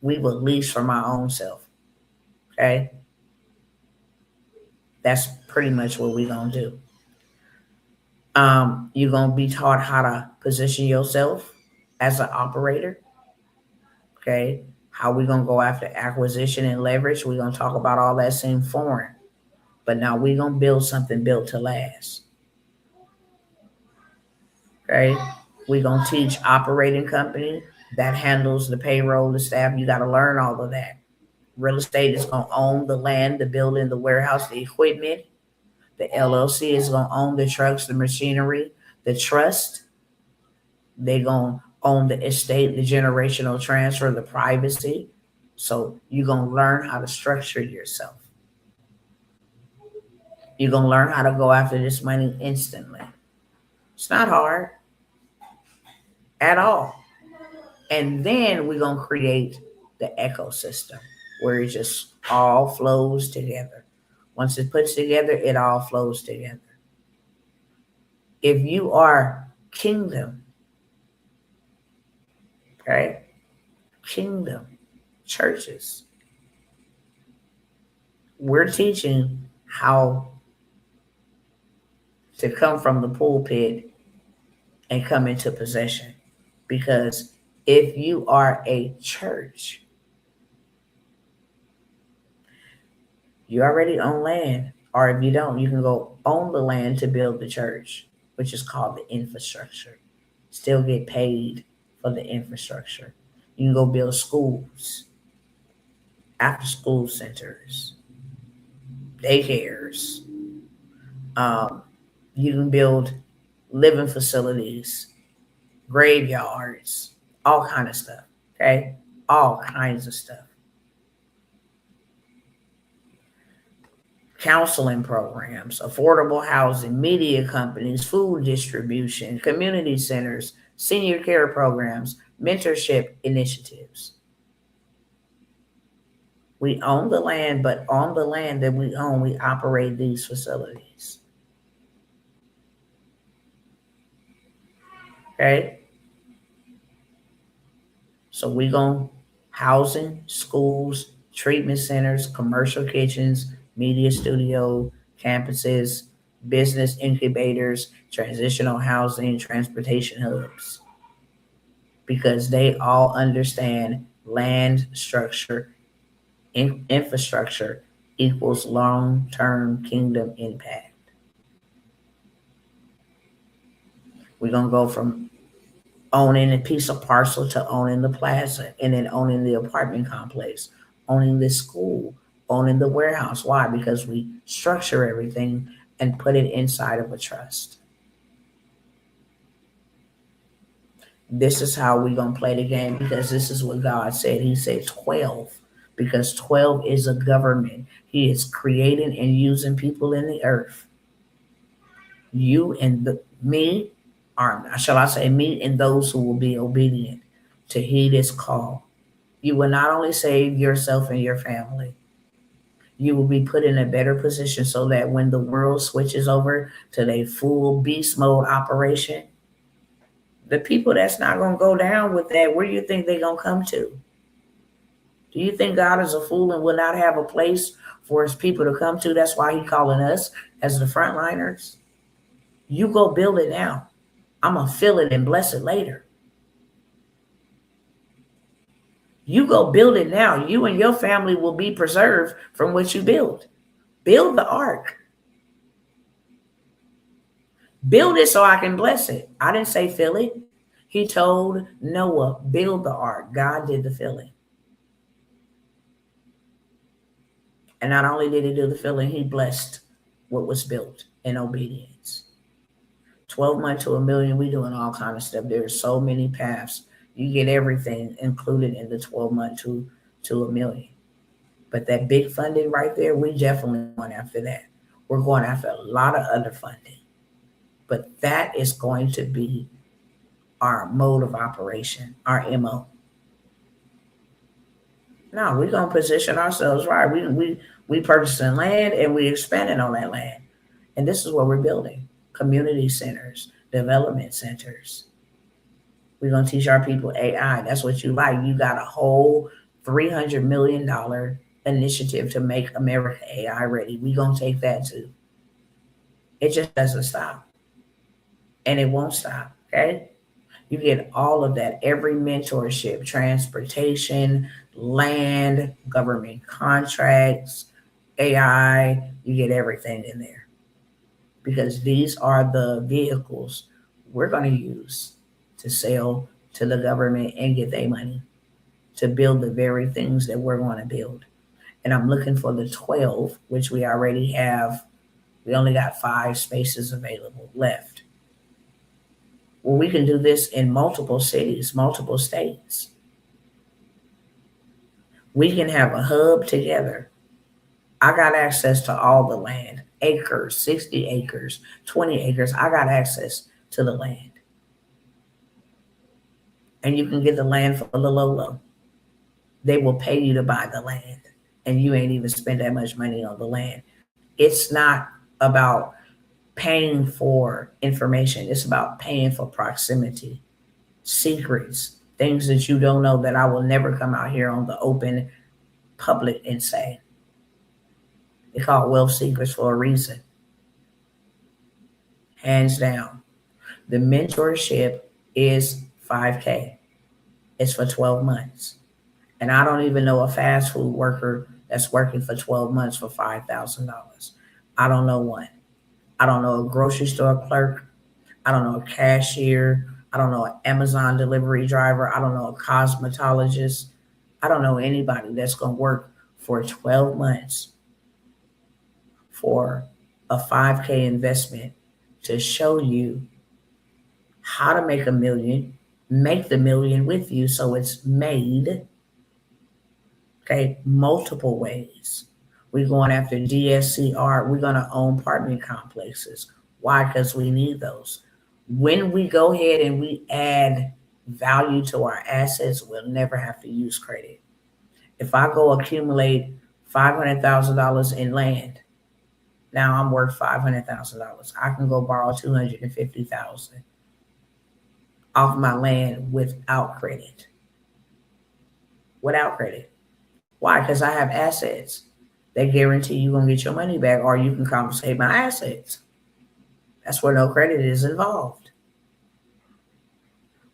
We will lease from our own self. Okay? That's pretty much what we're going to do. You're going to be taught how to position yourself as an operator. Okay? How we're going to go after acquisition and leverage. We're going to talk about all that same foreign. But now we're going to build something built to last. Okay? We're going to teach operating company that handles the payroll, the staff. You got to learn all of that. Real estate is going to own the land, the building, the warehouse, the equipment. The LLC is going to own the trucks, the machinery, the trust. They're going to own the estate, the generational transfer, the privacy. So you're going to learn how to structure yourself. You're going to learn how to go after this money instantly. It's not hard at all. And then we're going to create the ecosystem where it just all flows together. Once it puts together, it all flows together. If you are kingdom, okay, kingdom churches, we're teaching how to come from the pulpit and come into possession. Because if you are a church, you already own land. Or if you don't, you can go own the land to build the church, which is called the infrastructure. Still get paid for the infrastructure. You can go build schools, after school centers, daycares. You can build living facilities, graveyards, all kind of stuff. Okay, all kinds of stuff. Counseling programs, affordable housing, media companies, food distribution, community centers, senior care programs, mentorship initiatives. We own the land, but on the land that we own, we operate these facilities. Okay? So we go housing, schools, treatment centers, commercial kitchens, media studio, campuses, business incubators, transitional housing, transportation hubs. Because they all understand land structure, infrastructure equals long-term kingdom impact. We're going to go from owning a piece of parcel to owning the plaza, and then owning the apartment complex, owning the school, owning the warehouse. Why? Because we structure everything and put it inside of a trust. This is how we're going to play the game, because this is what God said. He said 12, because 12 is a government. He is creating and using people in the earth. You and me, or shall I say, me and those who will be obedient to heed his call. You will not only save yourself and your family, you will be put in a better position so that when the world switches over to their full beast mode operation, the people that's not going to go down with that, where do you think they're going to come to? Do you think God is a fool and will not have a place for his people to come to? That's why he's calling us as the frontliners. You go build it now. I'm going to feel it and bless it later. You go build it now. You and your family will be preserved from what you build. Build the ark. Build it so I can bless it. I didn't say fill it. He told Noah, build the ark. God did the filling. And not only did he do the filling, he blessed what was built in obedience. 12 months to $1 million, we doing all kind of stuff. There's so many paths. You get everything included in the 12 months to $1 million. But that big funding right there, we definitely going after that. We're going after a lot of other funding. But that is going to be our mode of operation, our MO. No, we're going to position ourselves right. We purchasing land and we expanding on that land. And this is what we're building. Community centers, development centers. We're going to teach our people AI. That's what you like. You got a whole $300 million initiative to make America AI ready. We're going to take that too. It just doesn't stop. And it won't stop, okay? You get all of that, every mentorship, transportation, land, government contracts, AI, you get everything in there. Because these are the vehicles we're going to use to sell to the government and get their money to build the very things that we're going to build. And I'm looking for the 12, which we already have. We only got 5 spaces available left. Well, we can do this in multiple cities, multiple states. We can have a hub together. I got access to all the land, acres, 60 acres, 20 acres. I got access to the land. And you can get the land for the low. They will pay you to buy the land. And you ain't even spend that much money on the land. It's not about paying for information. It's about paying for proximity, secrets, things that you don't know that I will never come out here on the open public and say. They call it wealth secrets for a reason. Hands down. The mentorship is $5K. It's for 12 months. And I don't even know a fast food worker that's working for 12 months for $5,000. I don't know one. I don't know a grocery store clerk. I don't know a cashier. I don't know an Amazon delivery driver. I don't know a cosmetologist. I don't know anybody that's going to work for 12 months for a $5K investment to show you how to make $1 million, make the $1 million with you so it's made. Okay, multiple ways. We're going after DSCR. We're going to own apartment complexes. Why? Because we need those. When we go ahead and we add value to our assets, we'll never have to use credit. If I go accumulate $500,000 in land, now I'm worth $500,000. I can go borrow $250,000 off my land without credit. Without credit. Why? Because I have assets that guarantee you're going to get your money back, or you can confiscate my assets. That's where no credit is involved.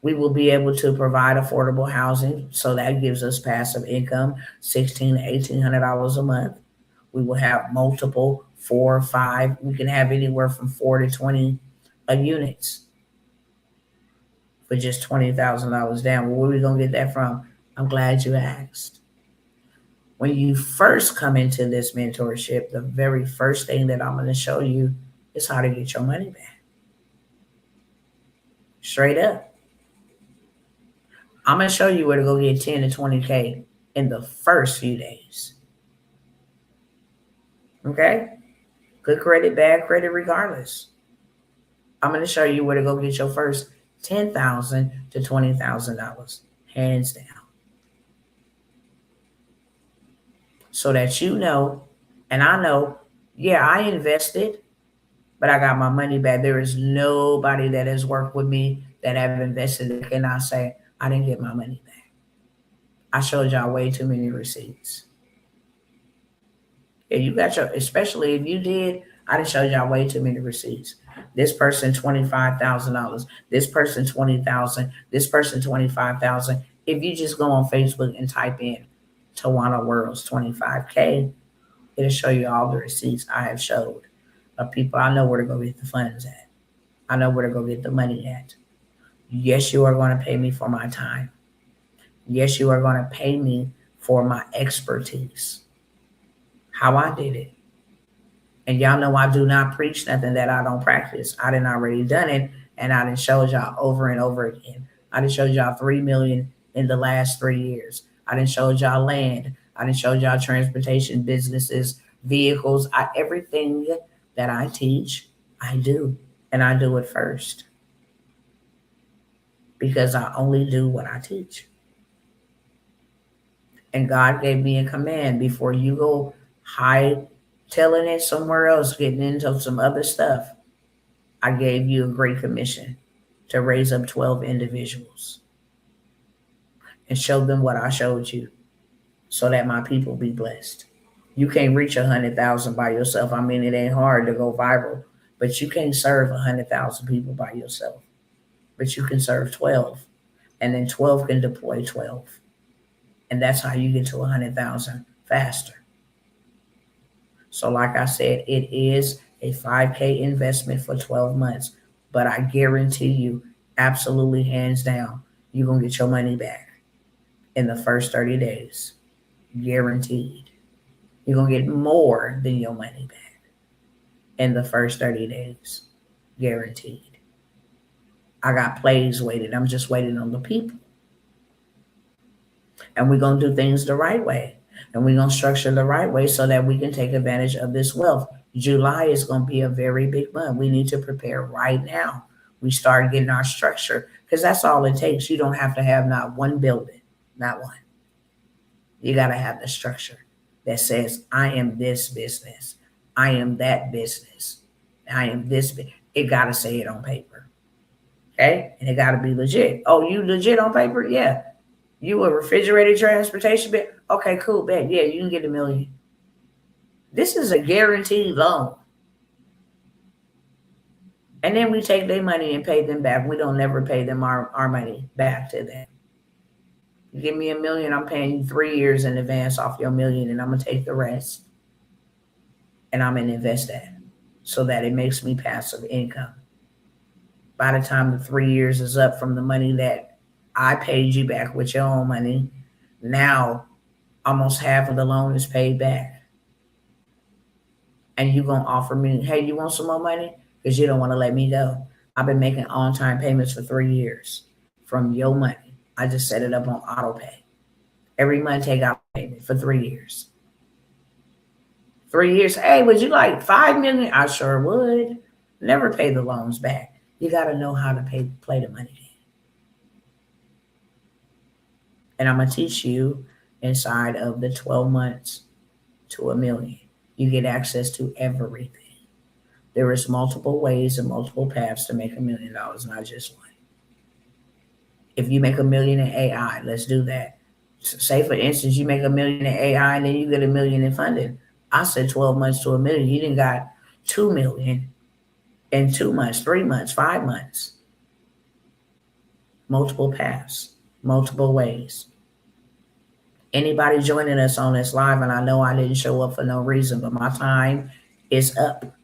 We will be able to provide affordable housing, so that gives us passive income, $1,600 to $1,800 a month. We will have multiple 4 or 5. We can have anywhere from 4 to 20 units for just $20,000 down. Well, where are we going to get that from? I'm glad you asked. When you first come into this mentorship, the very first thing that I'm going to show you is how to get your money back. Straight up. I'm going to show you where to go get 10 to 20K in the first few days. Okay? Good credit, bad credit, regardless. I'm going to show you where to go get your first $10,000 to $20,000, hands down. So that you know, and I know, yeah, I invested, but I got my money back. There is nobody that has worked with me that have invested that cannot say, I didn't get my money back. I showed y'all way too many receipts. Yeah, you got your, especially if you did, I done showed y'all way too many receipts. This person $25,000. This person $20,000. This person $25,000. If you just go on Facebook and type in Tawana World's 25K, it'll show you all the receipts I have showed of people. I know where to go get the funds at. I know where to go get the money at. Yes, you are going to pay me for my time. Yes, you are going to pay me for my expertise. How I did it. And y'all know I do not preach nothing that I don't practice. I done already done it, and I done showed y'all over and over again. I done showed y'all 3 million in the last 3 years. I done showed y'all land. I done showed y'all transportation businesses, vehicles. Everything that I teach, I do. And I do it first. Because I only do what I teach. And God gave me a command before you go telling it somewhere else, getting into some other stuff. I gave you a great commission to raise up 12 individuals and show them what I showed you so that my people be blessed. You can't reach 100,000 by yourself. I mean, it ain't hard to go viral, but you can't serve 100,000 people by yourself. But you can serve 12, and then 12 can deploy 12. And that's how you get to 100,000 faster. So like I said, it is a 5K investment for 12 months. But I guarantee you, absolutely hands down, you're going to get your money back in the first 30 days. Guaranteed. You're going to get more than your money back in the first 30 days. Guaranteed. I got plays waiting. I'm just waiting on the people. And we're going to do things the right way. And we're going to structure the right way so that we can take advantage of this wealth. July is going to be a very big month. We need to prepare right now. We start getting our structure because that's all it takes. You don't have to have not one building, not one. You got to have the structure that says, I am this business. I am that business. I am this. It got to say it on paper. Okay? And it got to be legit. Oh, you legit on paper? Yeah. You a refrigerated transportation bit? Okay, cool, bet. Yeah, you can get $1 million. This is a guaranteed loan. And then we take their money and pay them back. We don't never pay them our money back to them. You give me $1 million, I'm paying you 3 years in advance off your $1 million, and I'm going to take the rest. And I'm going to invest that so that it makes me passive income. By the time the 3 years is up from the money that I paid you back with your own money, now almost half of the loan is paid back. And you're going to offer me, hey, you want some more money? Because you don't want to let me go. I've been making on-time payments for 3 years from your money. I just set it up on auto pay. Every month, take out payment for 3 years. 3 years. Hey, would you like $5 million? I sure would. Never pay the loans back. You got to know how to play the money game. And I'm going to teach you inside of the 12 months to $1 million. You get access to everything. There is multiple ways and multiple paths to make $1 million, not just one. If you make $1 million in AI, let's do that. Say, for instance, you make $1 million in AI and then you get $1 million in funding. I said 12 months to $1 million. You didn't got $2 million in 2 months, 3 months, 5 months. Multiple paths, multiple ways. Anybody joining us on this live, and I know I didn't show up for no reason, but my time is up.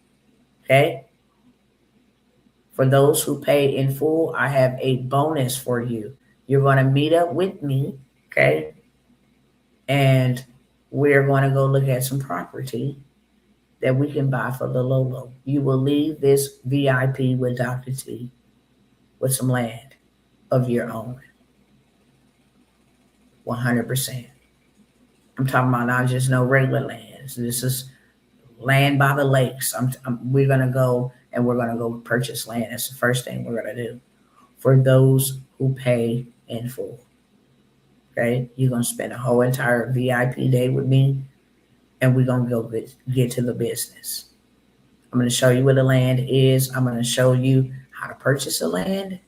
Okay? For those who pay in full, I have a bonus for you. You're going to meet up with me, okay? And we're going to go look at some property that we can buy for the low low. You will leave this VIP with Dr. T with some land of your own, 100%. I'm talking about not just no regular lands. This is land by the lakes. We're going to go and we're going to go purchase land. That's the first thing we're going to do for those who pay in full. Okay, you're going to spend a whole entire VIP day with me, and we're going to go get to the business. I'm going to show you where the land is. I'm going to show you how to purchase the land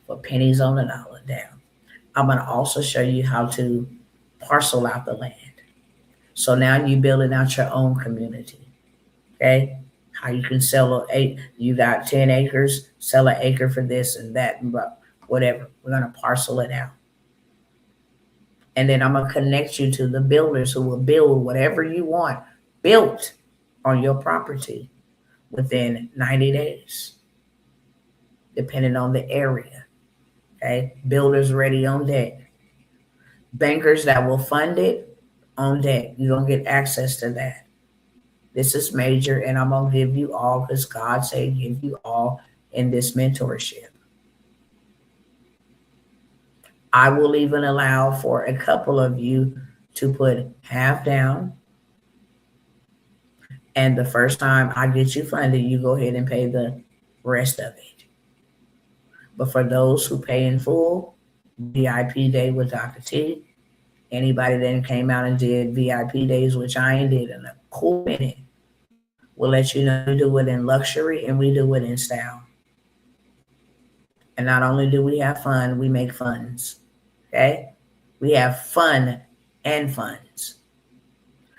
for pennies on the dollar down. I'm going to also show you how to parcel out the land. So now you're building out your own community. Okay, how you can sell you got 10 acres, sell an acre for this and that, and whatever. We're going to parcel it out. And then I'm going to connect you to the builders who will build whatever you want built on your property within 90 days, depending on the area. Okay, builders ready on deck. Bankers that will fund it on deck. You're going to get access to that. This is major, and I'm going to give you all, because God said give you all in this mentorship. I will even allow for a couple of you to put half down. And the first time I get you funded, you go ahead and pay the rest of it. But for those who pay in full, VIP day with Dr. T. Anybody that came out and did VIP days, which I ain't did in a cool minute, we'll let you know we do it in luxury and we do it in style. And not only do we have fun, we make funds. Okay? We have fun and funds.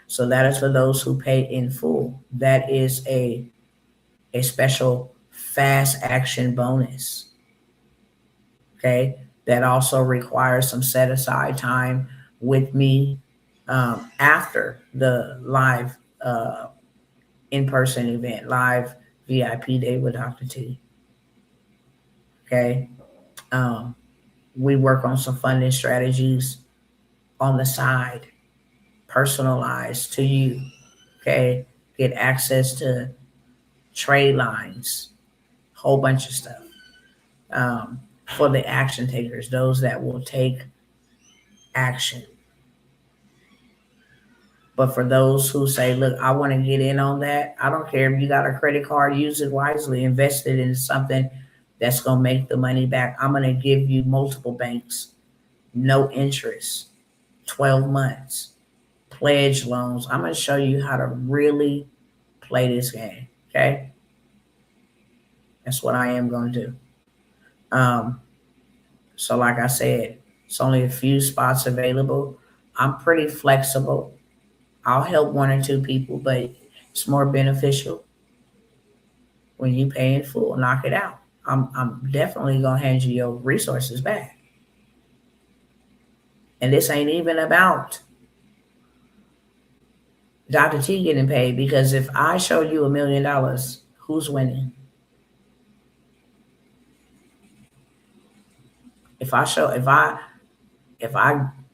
So that is for those who pay in full. That is a special fast action bonus. Okay? That also requires some set aside time with me after the live in-person event, live VIP day with Dr. T. Okay? We work on some funding strategies on the side, personalized to you. Okay? Get access to trade lines, whole bunch of stuff. For the action takers, those that will take action. But for those who say, look, I want to get in on that, I don't care if you got a credit card, use it wisely, invest it in something that's going to make the money back. I'm going to give you multiple banks, no interest, 12 months, pledge loans. I'm going to show you how to really play this game, okay? That's what I am going to do. So like I said, it's only a few spots available. I'm pretty flexible. I'll help one or two people, but it's more beneficial when you pay in full. Knock it out. I'm definitely going to hand you your resources back. And this ain't even about Dr. T getting paid, because if I show you $1 million, who's winning? If I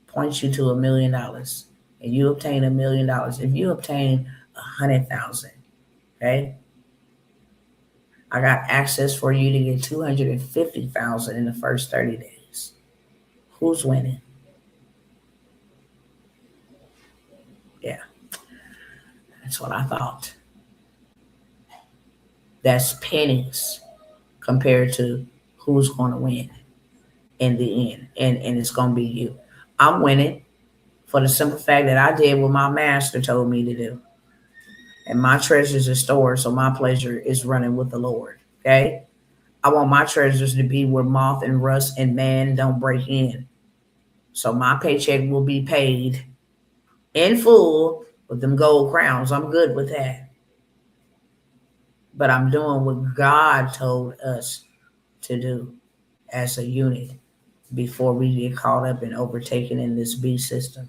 point you to $1 million and you obtain $1 million, if you obtain 100,000, okay, I got access for you to get 250,000 in the first 30 days. Who's winning? Yeah, that's what I thought. That's pennies compared to who's going to win in the end, and it's going to be you. I'm winning for the simple fact that I did what my master told me to do. And my treasures are stored, so my pleasure is running with the Lord, okay? I want my treasures to be where moth and rust and man don't break in. So my paycheck will be paid in full with them gold crowns. I'm good with that. But I'm doing what God told us to do as a unit before we get caught up and overtaken in this beast system.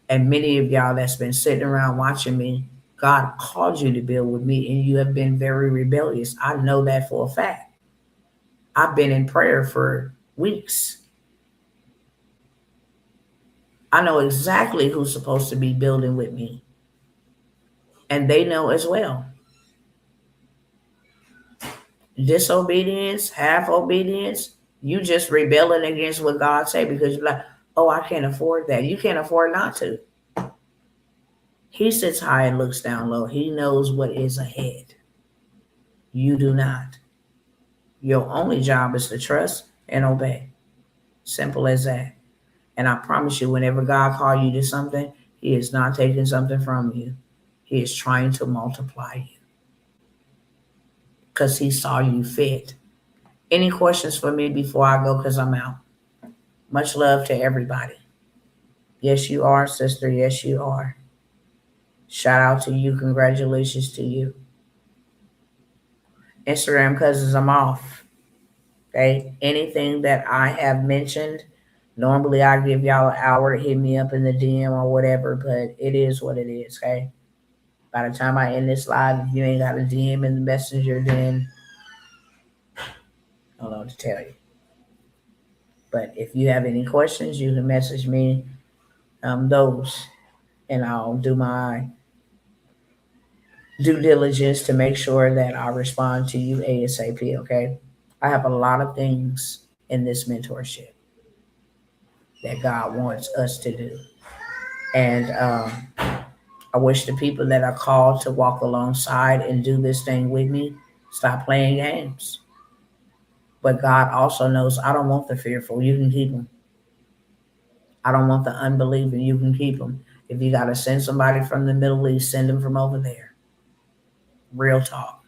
And many of y'all that's been sitting around watching me God called you to build with me, and you have been very rebellious. I know that for a fact. I've been in prayer for weeks. I know exactly who's supposed to be building with me, and they know as well. Disobedience, half obedience, you just rebelling against what God said because you're like, oh, I can't afford that. You can't afford not to. He sits high and looks down low. He knows what is ahead. You do not. Your only job is to trust and obey. Simple as that. And I promise you, whenever God calls you to something, He is not taking something from you. He is trying to multiply you because He saw you fit. Any questions for me before I go? Because I'm out. Much love to everybody. Yes, you are, sister. Yes, you are. Shout out to you. Congratulations to you. Instagram cousins, I'm off. Okay. Anything that I have mentioned, normally I give y'all an hour to hit me up in the DM or whatever, but it is what it is. Okay. By the time I end this live, if you ain't got a DM in the messenger, then I don't know what to tell you. But if you have any questions, you can message me those, and I'll do my due diligence to make sure that I respond to you ASAP. Okay. I have a lot of things in this mentorship that God wants us to do. And I wish the people that are called to walk alongside and do this thing with me stop playing games. But God also knows I don't want the fearful. You can keep them. I don't want the unbelieving. You can keep them. If you got to send somebody from the Middle East, send them from over there. Real talk.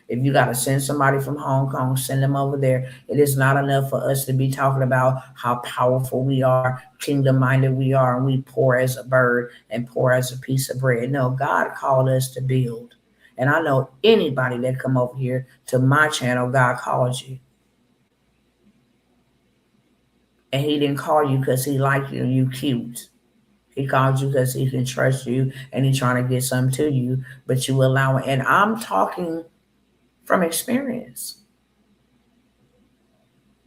If you got to send somebody from Hong Kong, send them over there. It is not enough for us to be talking about how powerful we are, kingdom-minded we are, and we poor as a bird and poor as a piece of bread. No, God called us to build. And I know anybody that come over here to my channel, God called you. And He didn't call you because He liked you and you cute. He called you because He can trust you and He's trying to get something to you, but you allow it. And I'm talking from experience.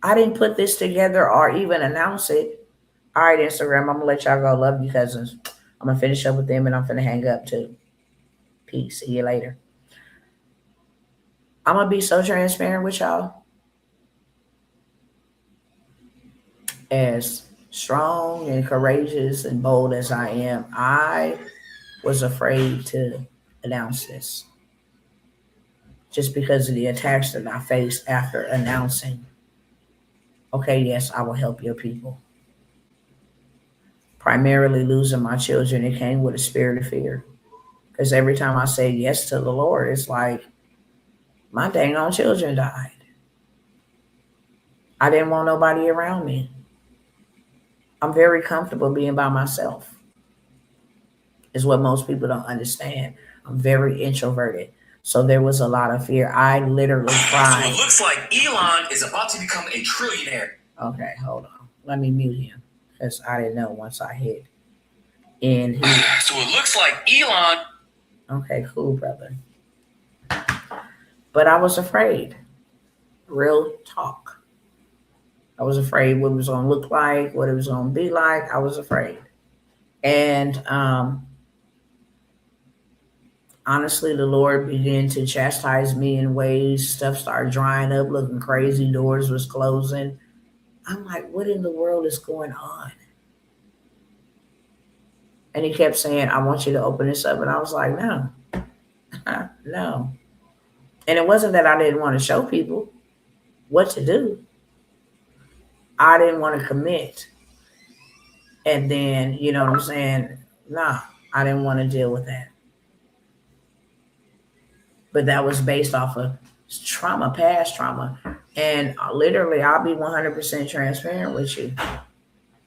I didn't put this together or even announce it. All right, Instagram, I'm going to let y'all go. Love you, cousins. I'm going to finish up with them and I'm going to hang up too. Peace. See you later. I'm going to be so transparent with y'all. As strong and courageous and bold as I am, I was afraid to announce this. Just because of the attacks that I faced after announcing, okay, yes, I will help your people. Primarily losing my children, it came with a spirit of fear. Because every time I say yes to the Lord, it's like my dang on children died. I didn't want nobody around me. I'm very comfortable being by myself, is what most people don't understand. I'm very introverted. So there was a lot of fear. I literally cried. So it looks like Elon is about to become a trillionaire. Okay, hold on. Let me mute him because I didn't know once I hit. And so it looks like Elon. Okay, cool, brother. But I was afraid. Real talk. I was afraid what it was going to look like, what it was going to be like. I was afraid. And honestly, the Lord began to chastise me in ways. Stuff started drying up, looking crazy. Doors was closing. I'm like, what in the world is going on? And He kept saying, I want you to open this up. And I was like, no, no. And it wasn't that I didn't want to show people what to do. I didn't want to commit. And then, you know what I'm saying? Nah, I didn't want to deal with that. But that was based off of trauma, past trauma. And literally, I'll be 100% transparent with you.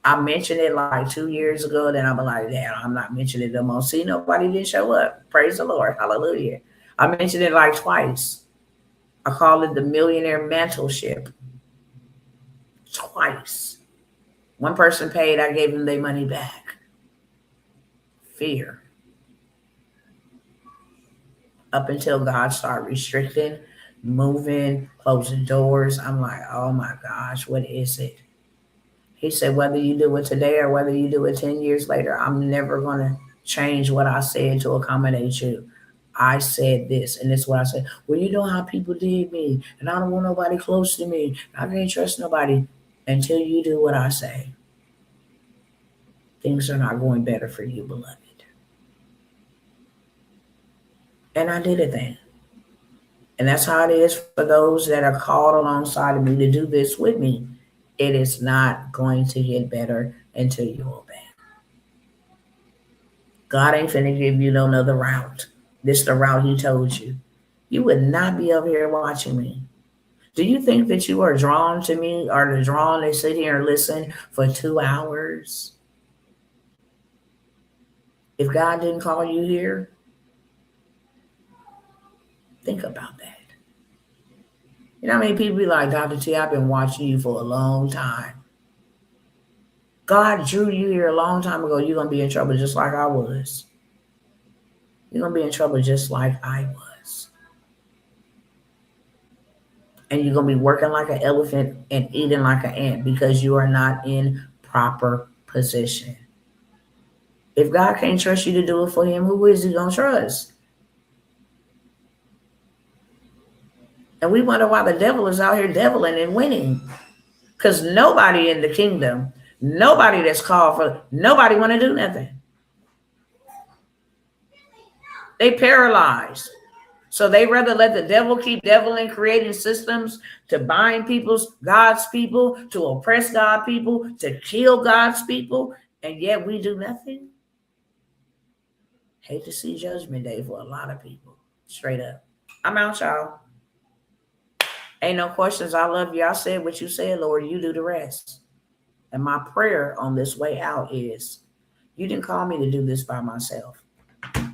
I mentioned it like 2 years ago. Then I'm like, damn, I'm not mentioning it no more. See, nobody didn't show up. Praise the Lord. Hallelujah. I mentioned it like twice. I call it the Millionaire Mentorship. Twice. One person paid, I gave them their money back. Fear. up until God started restricting, moving, closing doors. I'm like, oh my gosh, what is it? He said, whether you do it today or whether you do it 10 years later, I'm never going to change what I said to accommodate you. I said this, and this is what I said. Well, you know how people did me, and I don't want nobody close to me. I can't trust nobody until you do what I say. Things are not going better for you, beloved. And I did it then. And that's how it is for those that are called alongside of me to do this with me. It is not going to get better until you obey. God ain't finna give you no other route. This the route he told you. You would not be over here watching me. Do you think that you are drawn to me or the drawn to sit here and listen for 2 hours? If God didn't call you here, think about that. You know how many people be like, Dr. T, I've been watching you for a long time. God drew you here a long time ago. You're going to be in trouble just like I was. You're going to be in trouble just like I was. And you're going to be working like an elephant and eating like an ant because you are not in proper position. If God can't trust you to do it for him, who is he going to trust? And we wonder why the devil is out here deviling and winning. Because nobody in the kingdom, nobody that's called for, nobody want to do nothing. They paralyzed. So they rather let the devil keep deviling, creating systems to bind God's people, to oppress God's people, to kill God's people, and yet we do nothing. Hate to see Judgment Day for a lot of people. Straight up. I'm out, y'all. Ain't no questions. I love you. I said what you said, Lord. You do the rest. And my prayer on this way out is, you didn't call me to do this by myself.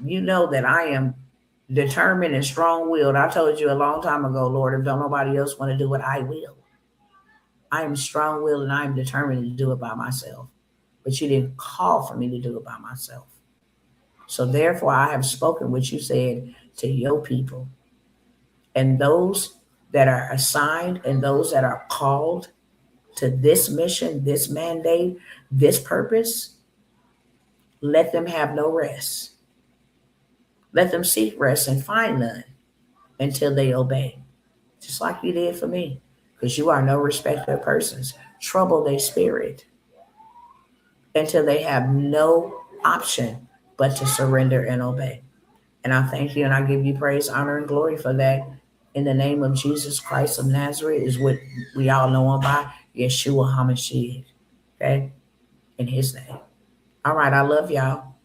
You know that I am determined and strong-willed. I told you a long time ago, Lord, if don't nobody else want to do it, I will. I am strong-willed and I am determined to do it by myself. But you didn't call for me to do it by myself. So therefore, I have spoken what you said to your people. And those that are assigned and those that are called to this mission, this mandate, this purpose, let them have no rest. Let them seek rest and find none until they obey. Just like you did for me. Because you are no respecter of persons. Trouble their spirit until they have no option but to surrender and obey. And I thank you and I give you praise, honor, and glory for that. In the name of Jesus Christ of Nazareth is what we all know him by, Yeshua HaMashiach. Okay? In his name. All right, I love y'all.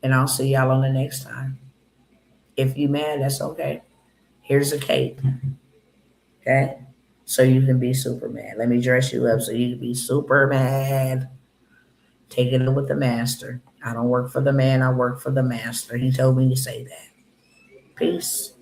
And I'll see y'all on the next time. If you mad, that's okay. Here's a cape. Okay? So you can be Superman. Let me dress you up so you can be Superman. Take it up with the master. I don't work for the man. I work for the master. He told me to say that. Peace.